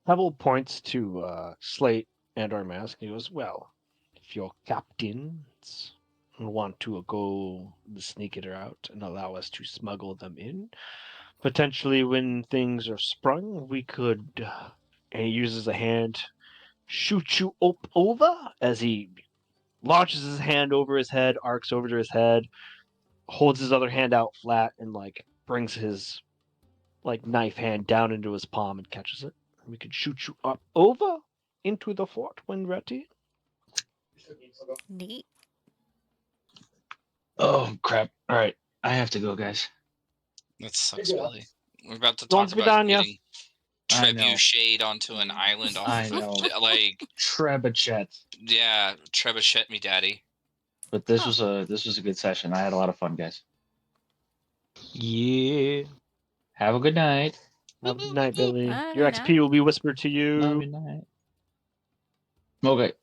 Pavel points to Slate and our mask. He goes, well, if your captains want to go sneak it out and allow us to smuggle them in, potentially when things are sprung, we could, and he uses a hand, shoot you up over as he launches his hand over his head, arcs over to his head, holds his other hand out flat, and brings his knife hand down into his palm and catches it. We could shoot you up over into the fort when ready. Neat. Oh crap! All right, I have to go, guys. That sucks, Billy. We're about to Don't talk be about done, yeah. getting I know. trebucheted onto an island off I of know. like, Trebuchet. yeah, trebuchet me, daddy. But this was a good session. I had a lot of fun, guys. Yeah. Have a good night. Have a good night, Billy. Night, Your night. XP will be whispered to you. Love you, night. Okay.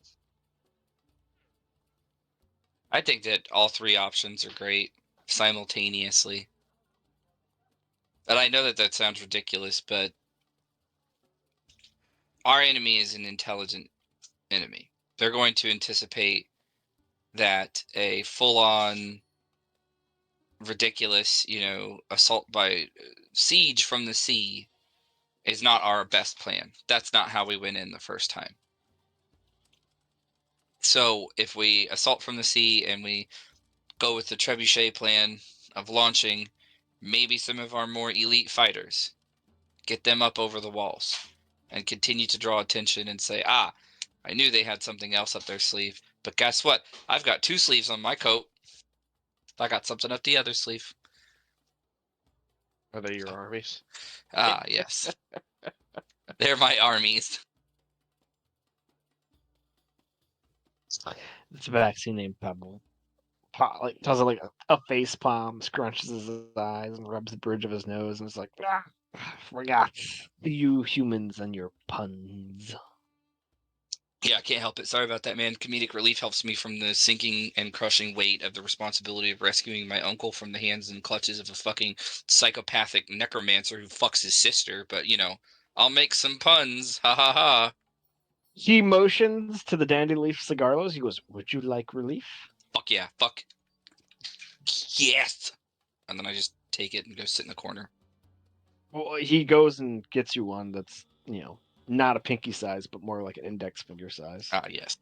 I think that all three options are great simultaneously. And I know that sounds ridiculous, but our enemy is an intelligent enemy. They're going to anticipate that a full-on ridiculous, assault by siege from the sea is not our best plan. That's not how we went in the first time. So if we assault from the sea and we go with the trebuchet plan of launching, maybe some of our more elite fighters. Get them up over the walls and continue to draw attention and say, I knew they had something else up their sleeve. But guess what? I've got 2 sleeves on my coat. I got something up the other sleeve. Are they your armies? Yes. They're my armies. It's a vaccine named Pebble. Does it like a face palm, scrunches his eyes, and rubs the bridge of his nose, and it's like, forgot you humans and your puns. Yeah, I can't help it. Sorry about that, man. Comedic relief helps me from the sinking and crushing weight of the responsibility of rescuing my uncle from the hands and clutches of a fucking psychopathic necromancer who fucks his sister. But, I'll make some puns. Ha ha ha. He motions to the Dandy Leaf cigarlos. He goes, "Would you like relief?" Fuck yeah. Fuck. Yes. And then I just take it and go sit in the corner. Well, he goes and gets you one that's, not a pinky size, but more like an index finger size. Yes.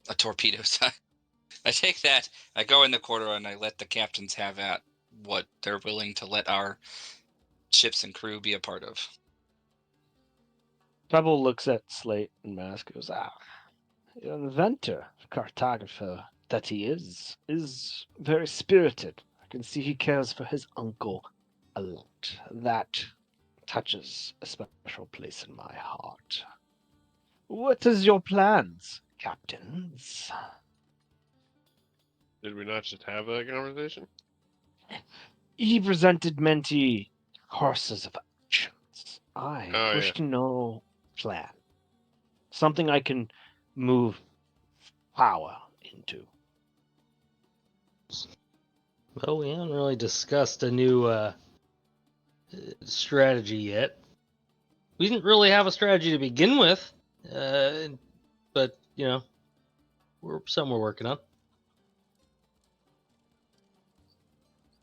A torpedo size. I take that, I go in the corner, and I let the captains have at what they're willing to let our ships and crew be a part of. Pebble looks at Slate and Mask, goes, an inventor, cartographer that he is very spirited. I can see he cares for his uncle a lot. That touches a special place in my heart. What is your plans, captains? Did we not just have that conversation? He presented many courses of actions. I wish to know plan. Something I can move power into. Well, we haven't really discussed a new strategy yet. We didn't really have a strategy to begin with, but we're working on.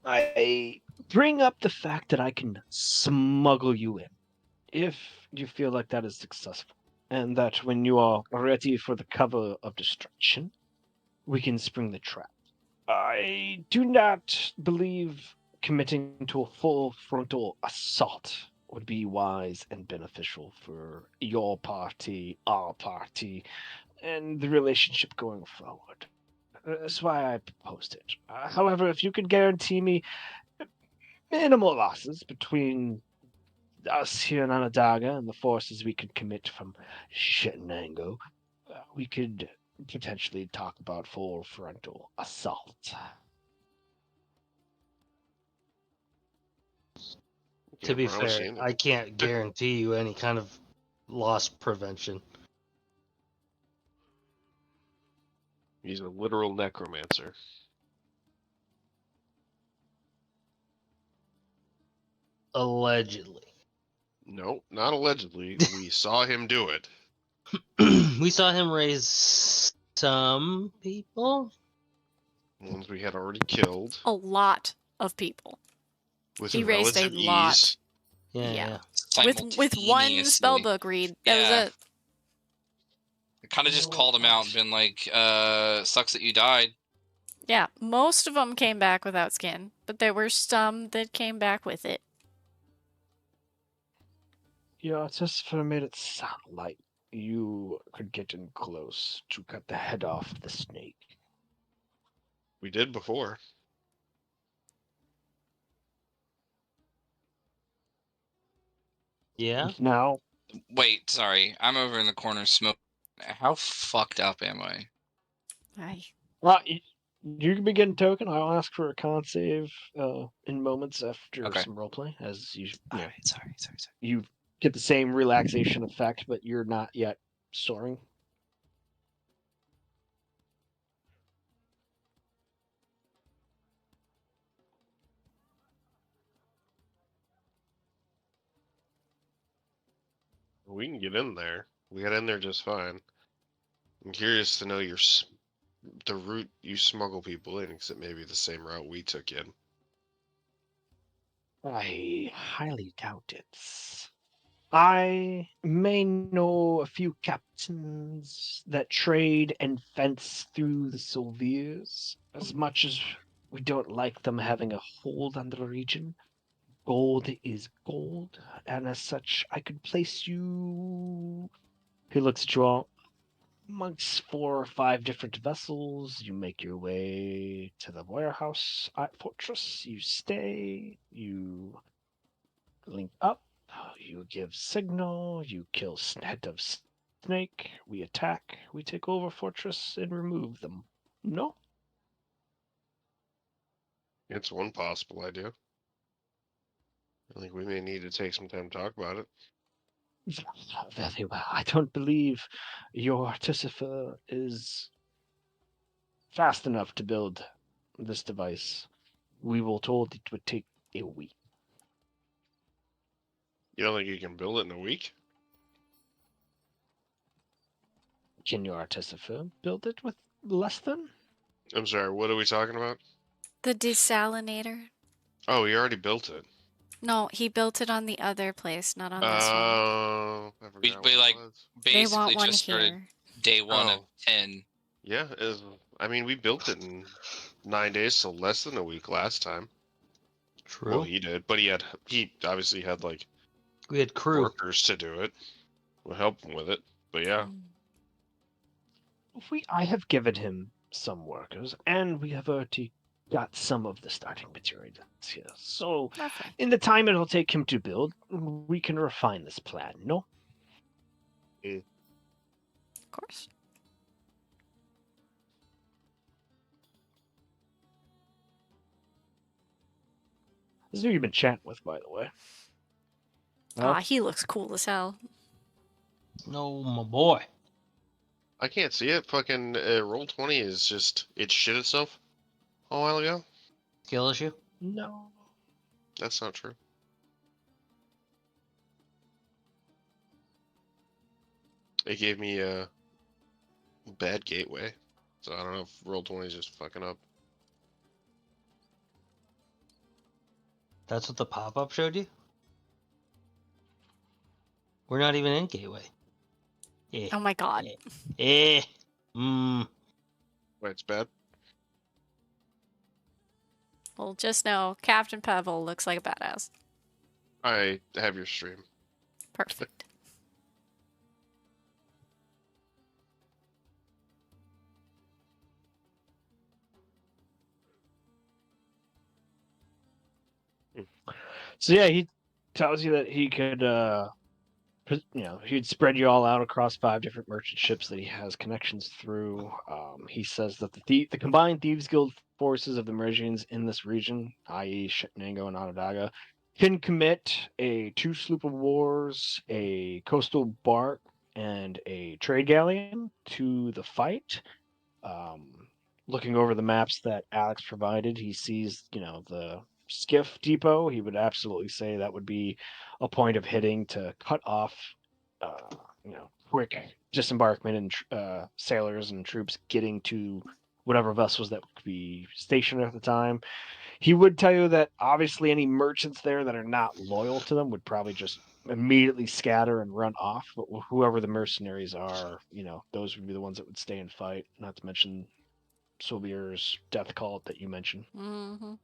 I bring up the fact that I can smuggle you in, if you feel like that is successful, and that when you are ready for the cover of destruction, we can spring the trap. I do not believe committing to a full frontal assault would be wise and beneficial for your party, our party, and the relationship going forward. That's why I proposed it. However, if you could guarantee me minimal losses between us here in Onandaga and the forces we could commit from Shenango, we could potentially talk about full frontal assault. To be fair, I can't guarantee you any kind of loss prevention. He's a literal necromancer. Allegedly. No, not allegedly. We saw him do it. We saw him raise some people. Ones we had already killed. A lot of people. With He raised a relative lot. ease. Yeah. With one spellbook read. That was it. I kind of just called him out and been like, sucks that you died. Yeah, most of them came back without skin, but there were some that came back with it. Just made it sound like you could get in close to cut the head off the snake. We did before. Yeah. Now, Wait, sorry. I'm over in the corner smoking. How fucked up am I? you can begin token. I'll ask for a con save in moments after some roleplay, as you. Alright, sorry. You get the same relaxation effect, but you're not yet soaring. We can get in there. We got in there just fine. I'm curious to know the route you smuggle people in, because it may be the same route we took in. I highly doubt it. I may know a few captains that trade and fence through the Solvears, as much as We don't like them having a hold on the region. Gold is gold, and as such, I could place you. He looks at you all. Amongst 4 or 5 different vessels, you make your way to the warehouse fortress. You stay. You link up. You give signal. You kill head of snake. We attack. We take over fortress and remove them. No. It's one possible idea. I think we may need to take some time to talk about it. Very well. I don't believe your artificer is fast enough to build this device. We were told it would take a week. You don't think you can build it in a week? Can your artificer build it with less than? I'm sorry, what are we talking about? The desalinator. Oh, he already built it. No, he built it on the other place, not on this one. Oh, I We, forgot we what like it was. They want basically one just started here. day one of Oh. 10. Yeah, I mean, we built it in 9 days, so less than a week last time. True. Well, he did, but he obviously had like We had crew. workers to do it. We'll help him with it. But yeah, I have given him some workers, and we have already got some of the starting materials here. So, Lovely. in the time it'll take him to build, we can refine this plan, no? Of course. This is who you've been chatting with, by the way. Well, Aw, he looks cool as hell. No, my boy. I can't see it. Fucking Roll20 is just it shit itself a while ago. Skill issue? no. That's not true. It gave me a bad gateway, so I don't know if Roll20 is just fucking up. That's what the pop-up showed you? We're not even in Gateway. Eh. Oh my god. Eh. Mmm. Wait, it's bad. Well, just know Captain Pebble looks like a badass. I have your stream. Perfect. So yeah, he tells you that he could, he'd spread you all out across 5 different merchant ships that he has connections through. He says that the combined Thieves Guild forces of the Meridians in this region, i.e., Shenango and Onondaga, can commit a 2 sloop of wars, a coastal bark, and a trade galleon to the fight. Looking over the maps that Alex provided, he sees, the skiff depot. He would absolutely say that would be a point of hitting to cut off, quick disembarkment and sailors and troops getting to whatever vessels that could be stationed at the time. He would tell you that obviously any merchants there that are not loyal to them would probably just immediately scatter and run off. But whoever the mercenaries are, those would be the ones that would stay and fight. Not to mention Solvears' death cult that you mentioned. Mm-hmm.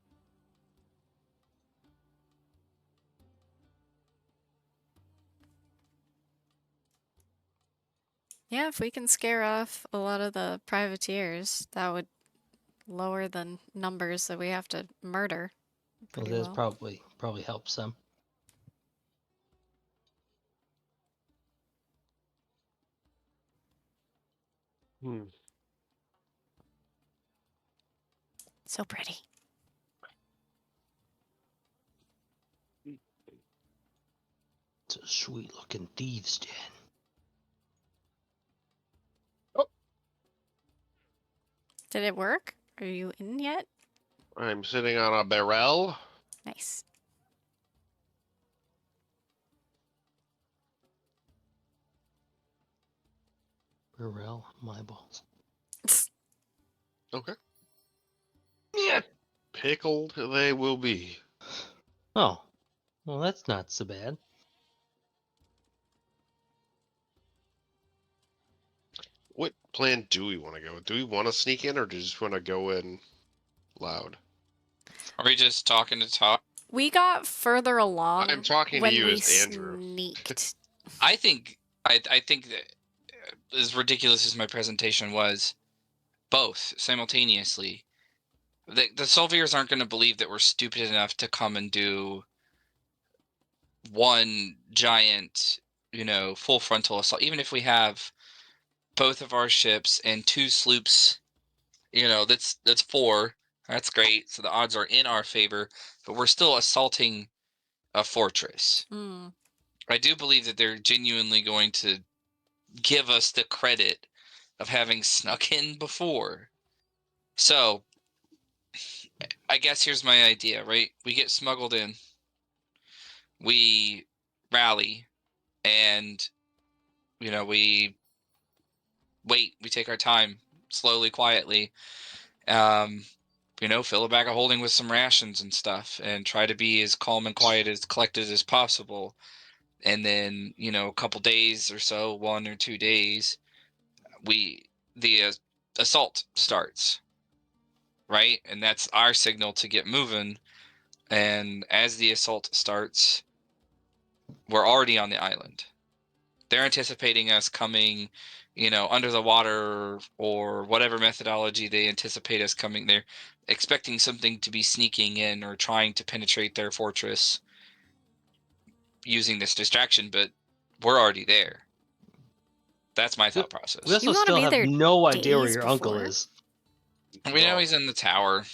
Yeah, if we can scare off a lot of the privateers, that would lower the numbers that we have to murder. Well, Pretty this well. probably helps them. So pretty. It's a sweet looking thieves' den. Did it work? Are you in yet? I'm sitting on a barrel. Nice. Burrell, my balls. Okay. Yeah. Pickled they will be. Oh, well, that's not so bad. What plan do we want to go with? Do we want to sneak in or do we just want to go in loud? Are we just talking to talk? We got further along I'm talking to when you we as Andrew. sneaked. I think that as ridiculous as my presentation was, both simultaneously. The Solvears aren't going to believe that we're stupid enough to come and do one giant, full frontal assault. Even if we have both of our ships and 2 sloops, that's 4. That's great. So the odds are in our favor, but we're still assaulting a fortress. Mm. I do believe that they're genuinely going to give us the credit of having snuck in before. So, I guess here's my idea, right? We get smuggled in, we rally, and, we wait, we take our time, slowly, quietly, fill a bag of holding with some rations and stuff, and try to be as calm and quiet, as collected as possible. And then, a couple days or so, 1 or 2 days, the assault starts, right? And that's our signal to get moving. And as the assault starts, we're already on the island. They're anticipating us coming, under the water or whatever methodology they anticipate us coming. They're expecting something to be sneaking in or trying to penetrate their fortress using this distraction, but we're already there. That's my thought process. We also You wanna still be have there no idea where days your uncle before? is. We know Well, he's in the tower.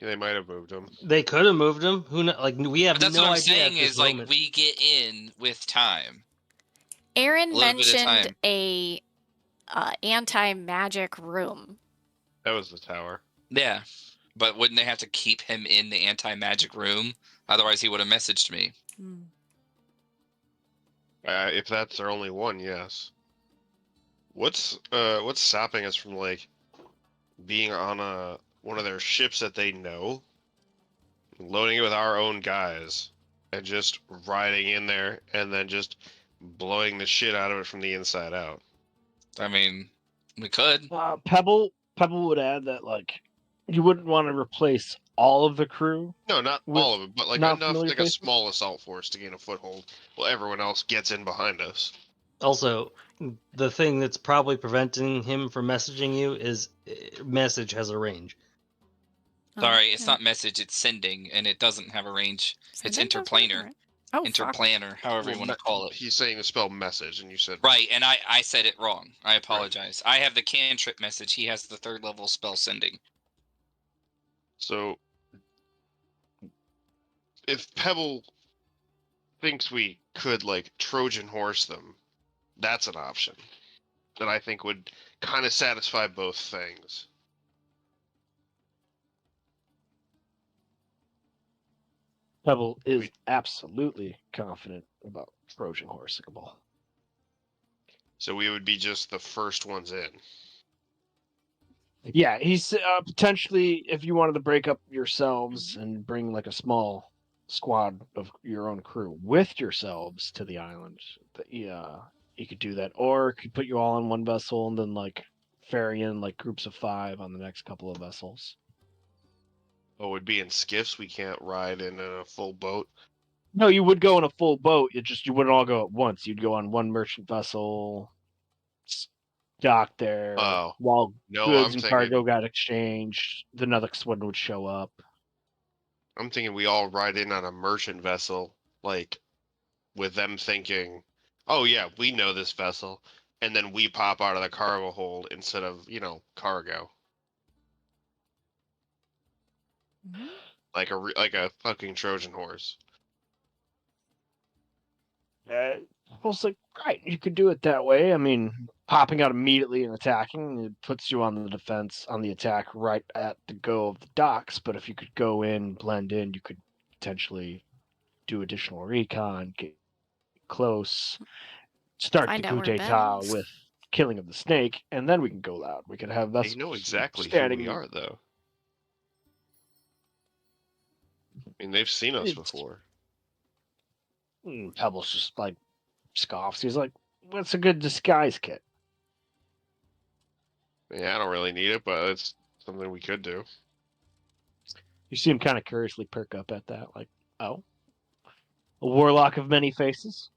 They might have moved him. They could have moved him. Who know? Like we have But that's no what I'm idea saying at this is, like, moment. we get in with time. Aaron A little bit of mentioned time. a anti-magic room. That was the tower. Yeah. But wouldn't they have to keep him in the anti-magic room? Otherwise, he would have messaged me. Hmm. If that's their only one, yes. What's stopping us from being on one of their ships that they know, loading it with our own guys, and just riding in there and then just blowing the shit out of it from the inside out? I mean, we could. Pebble would add that you wouldn't want to replace all of the crew. No, not With all of it, but enough, non-familiar a faces? small assault force to gain a foothold while everyone else gets in behind us. Also, the thing that's probably preventing him from messaging you is message has a range. Sorry, it's yeah. not message, it's sending, and it doesn't have a range. It's Send it, does work, interplanar. right? Oh, fuck. Interplanar, however you want to call it. He's saying to spell message, and you said Right, and I said it wrong. I apologize. I have the cantrip message. He has the 3rd level spell sending. So, if Pebble thinks we could Trojan horse them, that's an option that I think would kind of satisfy both things. Pebble is absolutely confident about Trojan horseable. So we would be just the first ones in. Yeah, he's potentially, if you wanted to break up yourselves and bring a small squad of your own crew with yourselves to the island, you could do that, or could put you all on one vessel and then ferry in groups of 5 on the next couple of vessels. Oh, would be in skiffs. We can't ride in a full boat. No, you would go in a full boat. You wouldn't all go at once. You'd go on one merchant vessel, dock there, Oh, while no, goods I'm and cargo thinking. got exchanged. Another one would show up. I'm thinking we all ride in on a merchant vessel, with them thinking, "Oh yeah, we know this vessel," and then we pop out of the cargo hold instead of cargo. Mhm. Like a fucking Trojan horse. I was right, you could do it that way. I mean, popping out immediately and attacking, it puts you on the defense, on the attack right at the go of the docks. But if you could go in, blend in, you could potentially do additional recon, get close, start Find the out coup where d'etat Ben's. with killing of the snake, and then we can go loud. We could have They vessels know exactly who standing. we are, though. I mean, they've seen us It's- before. Pebbles just scoffs. He's like, "What's a good disguise kit?" Yeah, I don't really need it, but it's something we could do. You see him kind of curiously perk up at that, like, oh, a warlock of many faces.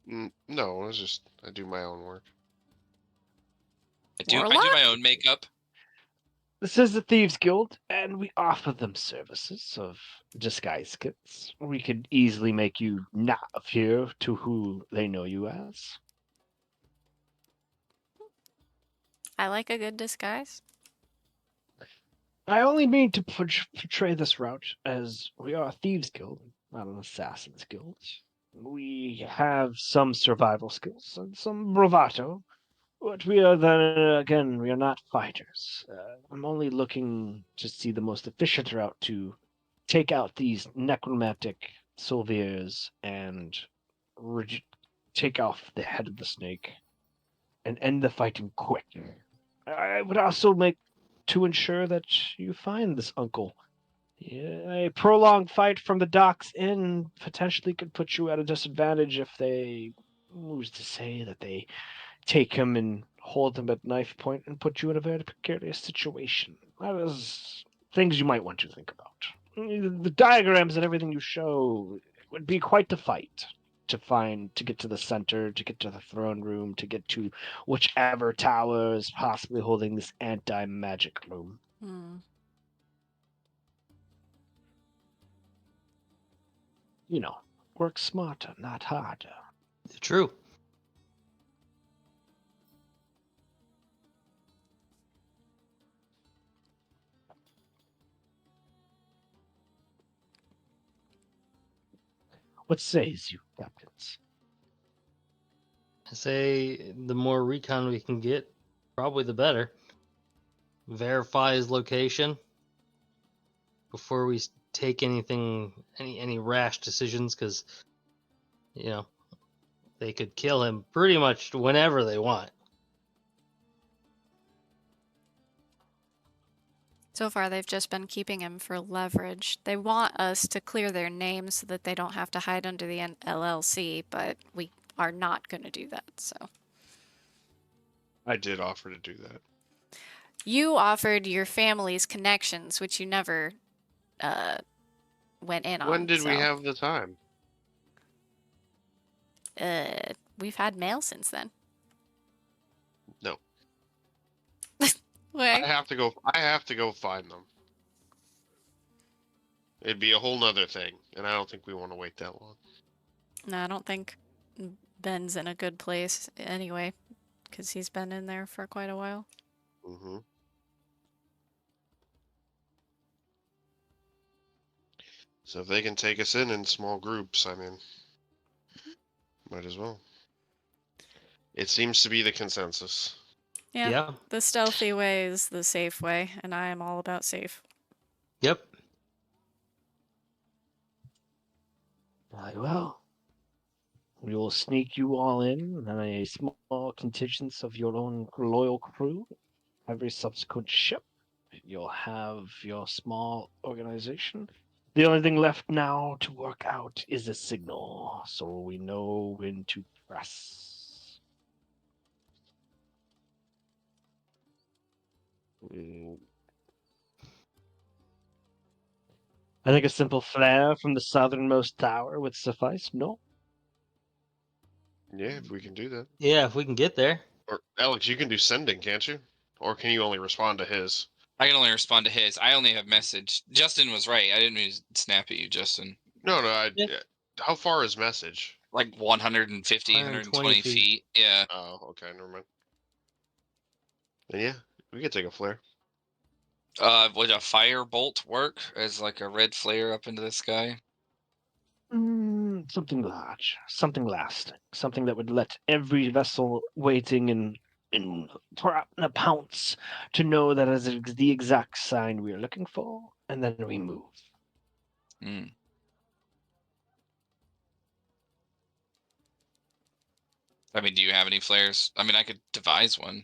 No, it's just I do my own work. I do Warlock? my own makeup. This is the Thieves Guild, and we offer them services of disguise kits. We could easily make you not appear to who they know you as. I like a good disguise. I only mean to portray this route as we are a Thieves Guild, not an Assassin's Guild. We have some survival skills and some bravado, but we are then again we are not fighters. I'm only looking to see the most efficient route to take out these necromantic Solvears and take off the head of the snake and end the fighting quick. I would also like to ensure that you find this uncle. A prolonged fight from the docks in potentially could put you at a disadvantage if they, who's to say that they take him and hold him at knife point and put you in a very precarious situation. That is things you might want to think about. The diagrams and everything you show would be quite the fight to get to the center, to get to the throne room, to get to whichever tower is possibly holding this anti-magic room. Hmm. You know, work smarter, not harder. True. What says you, captains? I say the more recon we can get, probably the better. Verify his location before we take any rash decisions, because they could kill him pretty much whenever they want. So far, they've just been keeping him for leverage. They want us to clear their names so that they don't have to hide under the LLC, but we are not going to do that, so. I did offer to do that. You offered your family's connections, which you never went in on. When did we so. have the time? We've had mail since then. No. Wait. I have to go find them. It'd be a whole nother thing, and I don't think we want to wait that long. No, I don't think Ben's in a good place anyway, because he's been in there for quite a while. Mm-hmm. So if they can take us in small groups, I mean, might as well. It seems to be the consensus. Yeah. The stealthy way is the safe way, and I am all about safe. Yep. Very well. We will sneak you all in, and a small contingent of your own loyal crew. Every subsequent ship, you'll have your small organization. The only thing left now to work out is a signal, so we know when to press. I think a simple flare from the southernmost tower would suffice, no? Yeah, if we can do that. Yeah, if we can get there. Or Alex, you can do sending, can't you? Or can you only respond to his? I can only respond to his. I only have message. Justin was right. I didn't mean to snap at you, Justin. No. Yeah. How far is message? Like 150, 120 feet. Yeah. Oh, okay, never mind. Then yeah, we could take a flare. Would a fire bolt work as like a red flare up into the sky? Something large, something lasting, something that would let every vessel waiting in a pounce to know that is the exact sign we are looking for, and then we move. Hmm. I mean, do you have any flares? I mean, I could devise one.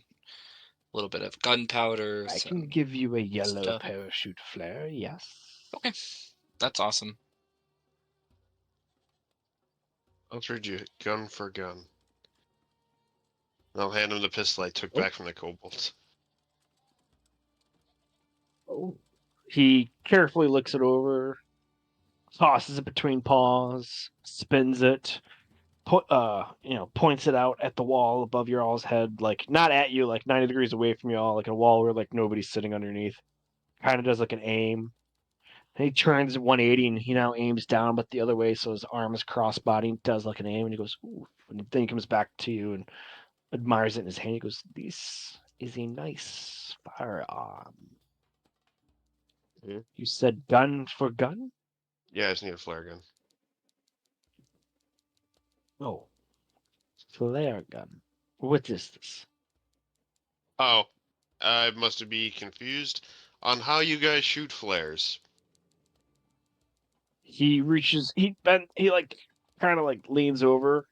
A little bit of gunpowder. I can give you a yellow stuff. parachute flare, yes. Okay, that's awesome. I'll trade you gun for gun. I'll hand him the pistol I took back from the kobolds. Oh, He carefully looks it over, tosses it between paws, spins it, points it out at the wall above your all's head, like not at you, like 90 degrees away from you all, like a wall where like nobody's sitting underneath. Kind of does like an aim. And he turns 180 and he now aims down, but the other way, so his arm is crossbody and does like an aim, and he goes, ooh. And then he comes back to you and admires it in his hand. He goes, this is a nice firearm. Mhm. You said gun for gun? Yeah, I just need a flare gun. Oh. Flare gun. What is this? Oh, I must be confused on how you guys shoot flares. He reaches, he like kind of like leans over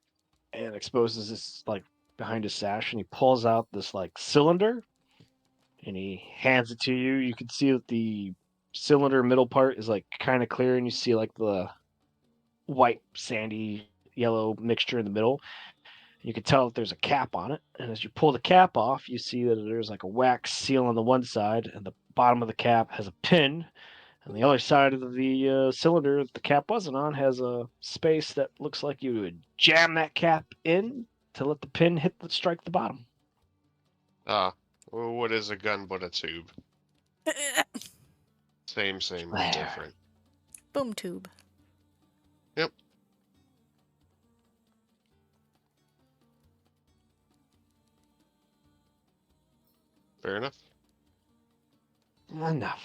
and exposes this like behind his sash, and he pulls out this like cylinder and he hands it to you. You can see that the cylinder middle part is like kind of clear, and you see like the white sandy yellow mixture in the middle. You can tell that there's a cap on it, and as you pull the cap off, you see that there's like a wax seal on the one side, and the bottom of the cap has a pin, and the other side of the cylinder that the cap wasn't on has a space that looks like you would jam that cap in to let the pin strike the bottom. Ah, well, what is a gun but a tube? Same, Flare. different. Boom tube. Yep. Fair enough. Enough.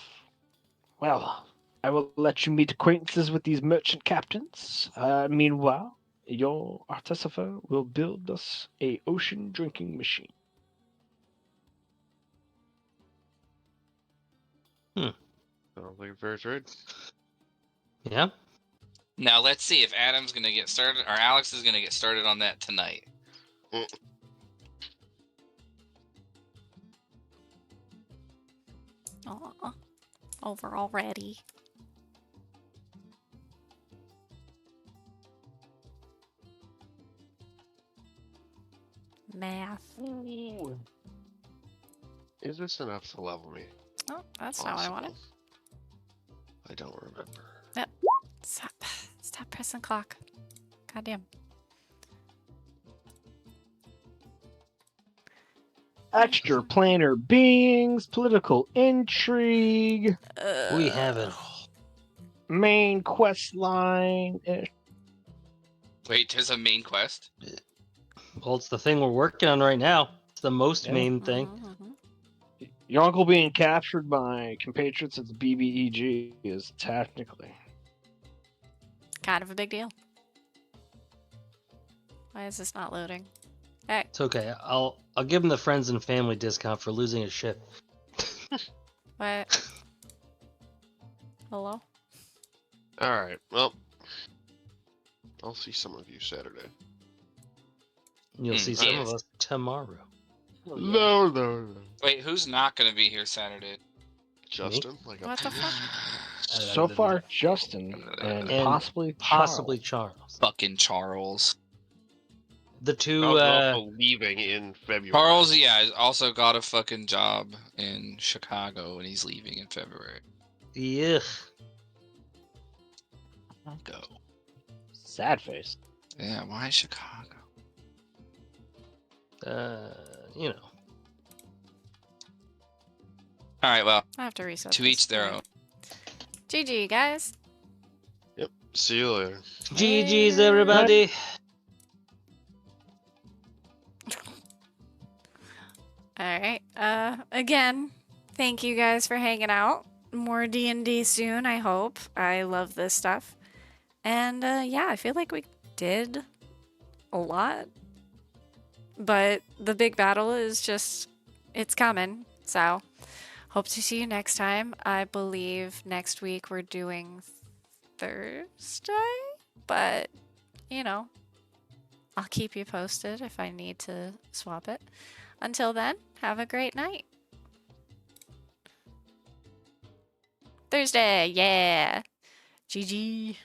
Well, I will let you meet acquaintances with these merchant captains. Meanwhile, your artificer will build us a ocean drinking machine. Sounds like a fair trade. Yeah. Now let's see if Adam's gonna get started or Alex is gonna get started on that tonight. Aw, over already. Math. Is this enough to level me? Oh, that's not what I wanted. Possible. I don't remember. Stop pressing clock. Goddamn. Extra planar beings, political intrigue, We have it all. main quest line. Wait, there's a main quest? Well, it's the thing we're working on right now. It's the most Yeah. main thing. Your uncle being captured by compatriots at the BBEG is technically. Kind of a big deal. Why is this not loading? Hey, It's okay. I'll give him the friends and family discount for losing his ship. what? Hello? Alright, well. I'll see some of you Saturday. You'll see some of Yes. us tomorrow. No. Wait, who's not gonna be here Saturday? Justin, like a What the penis? fuck? So far, Justin and And possibly Charles. Fucking Charles. The two. Charles is also leaving in February. Charles, yeah, has also got a fucking job in Chicago and he's leaving in February. Yeah. Go. Sad face. Yeah, why Chicago? You know. Alright, well, I have to reset. to this. each their Alright. own. GG, guys. See you later. GG's, everybody. Alright. Again, thank you guys for hanging out. More D&D soon, I hope. I love this stuff. And yeah, I feel like we did a lot. But the big battle is just, it's coming. So, hope to see you next time. I believe next week we're doing Thursday. But, you know, I'll keep you posted if I need to swap it. Until then, have a great night. Thursday, yeah. GG.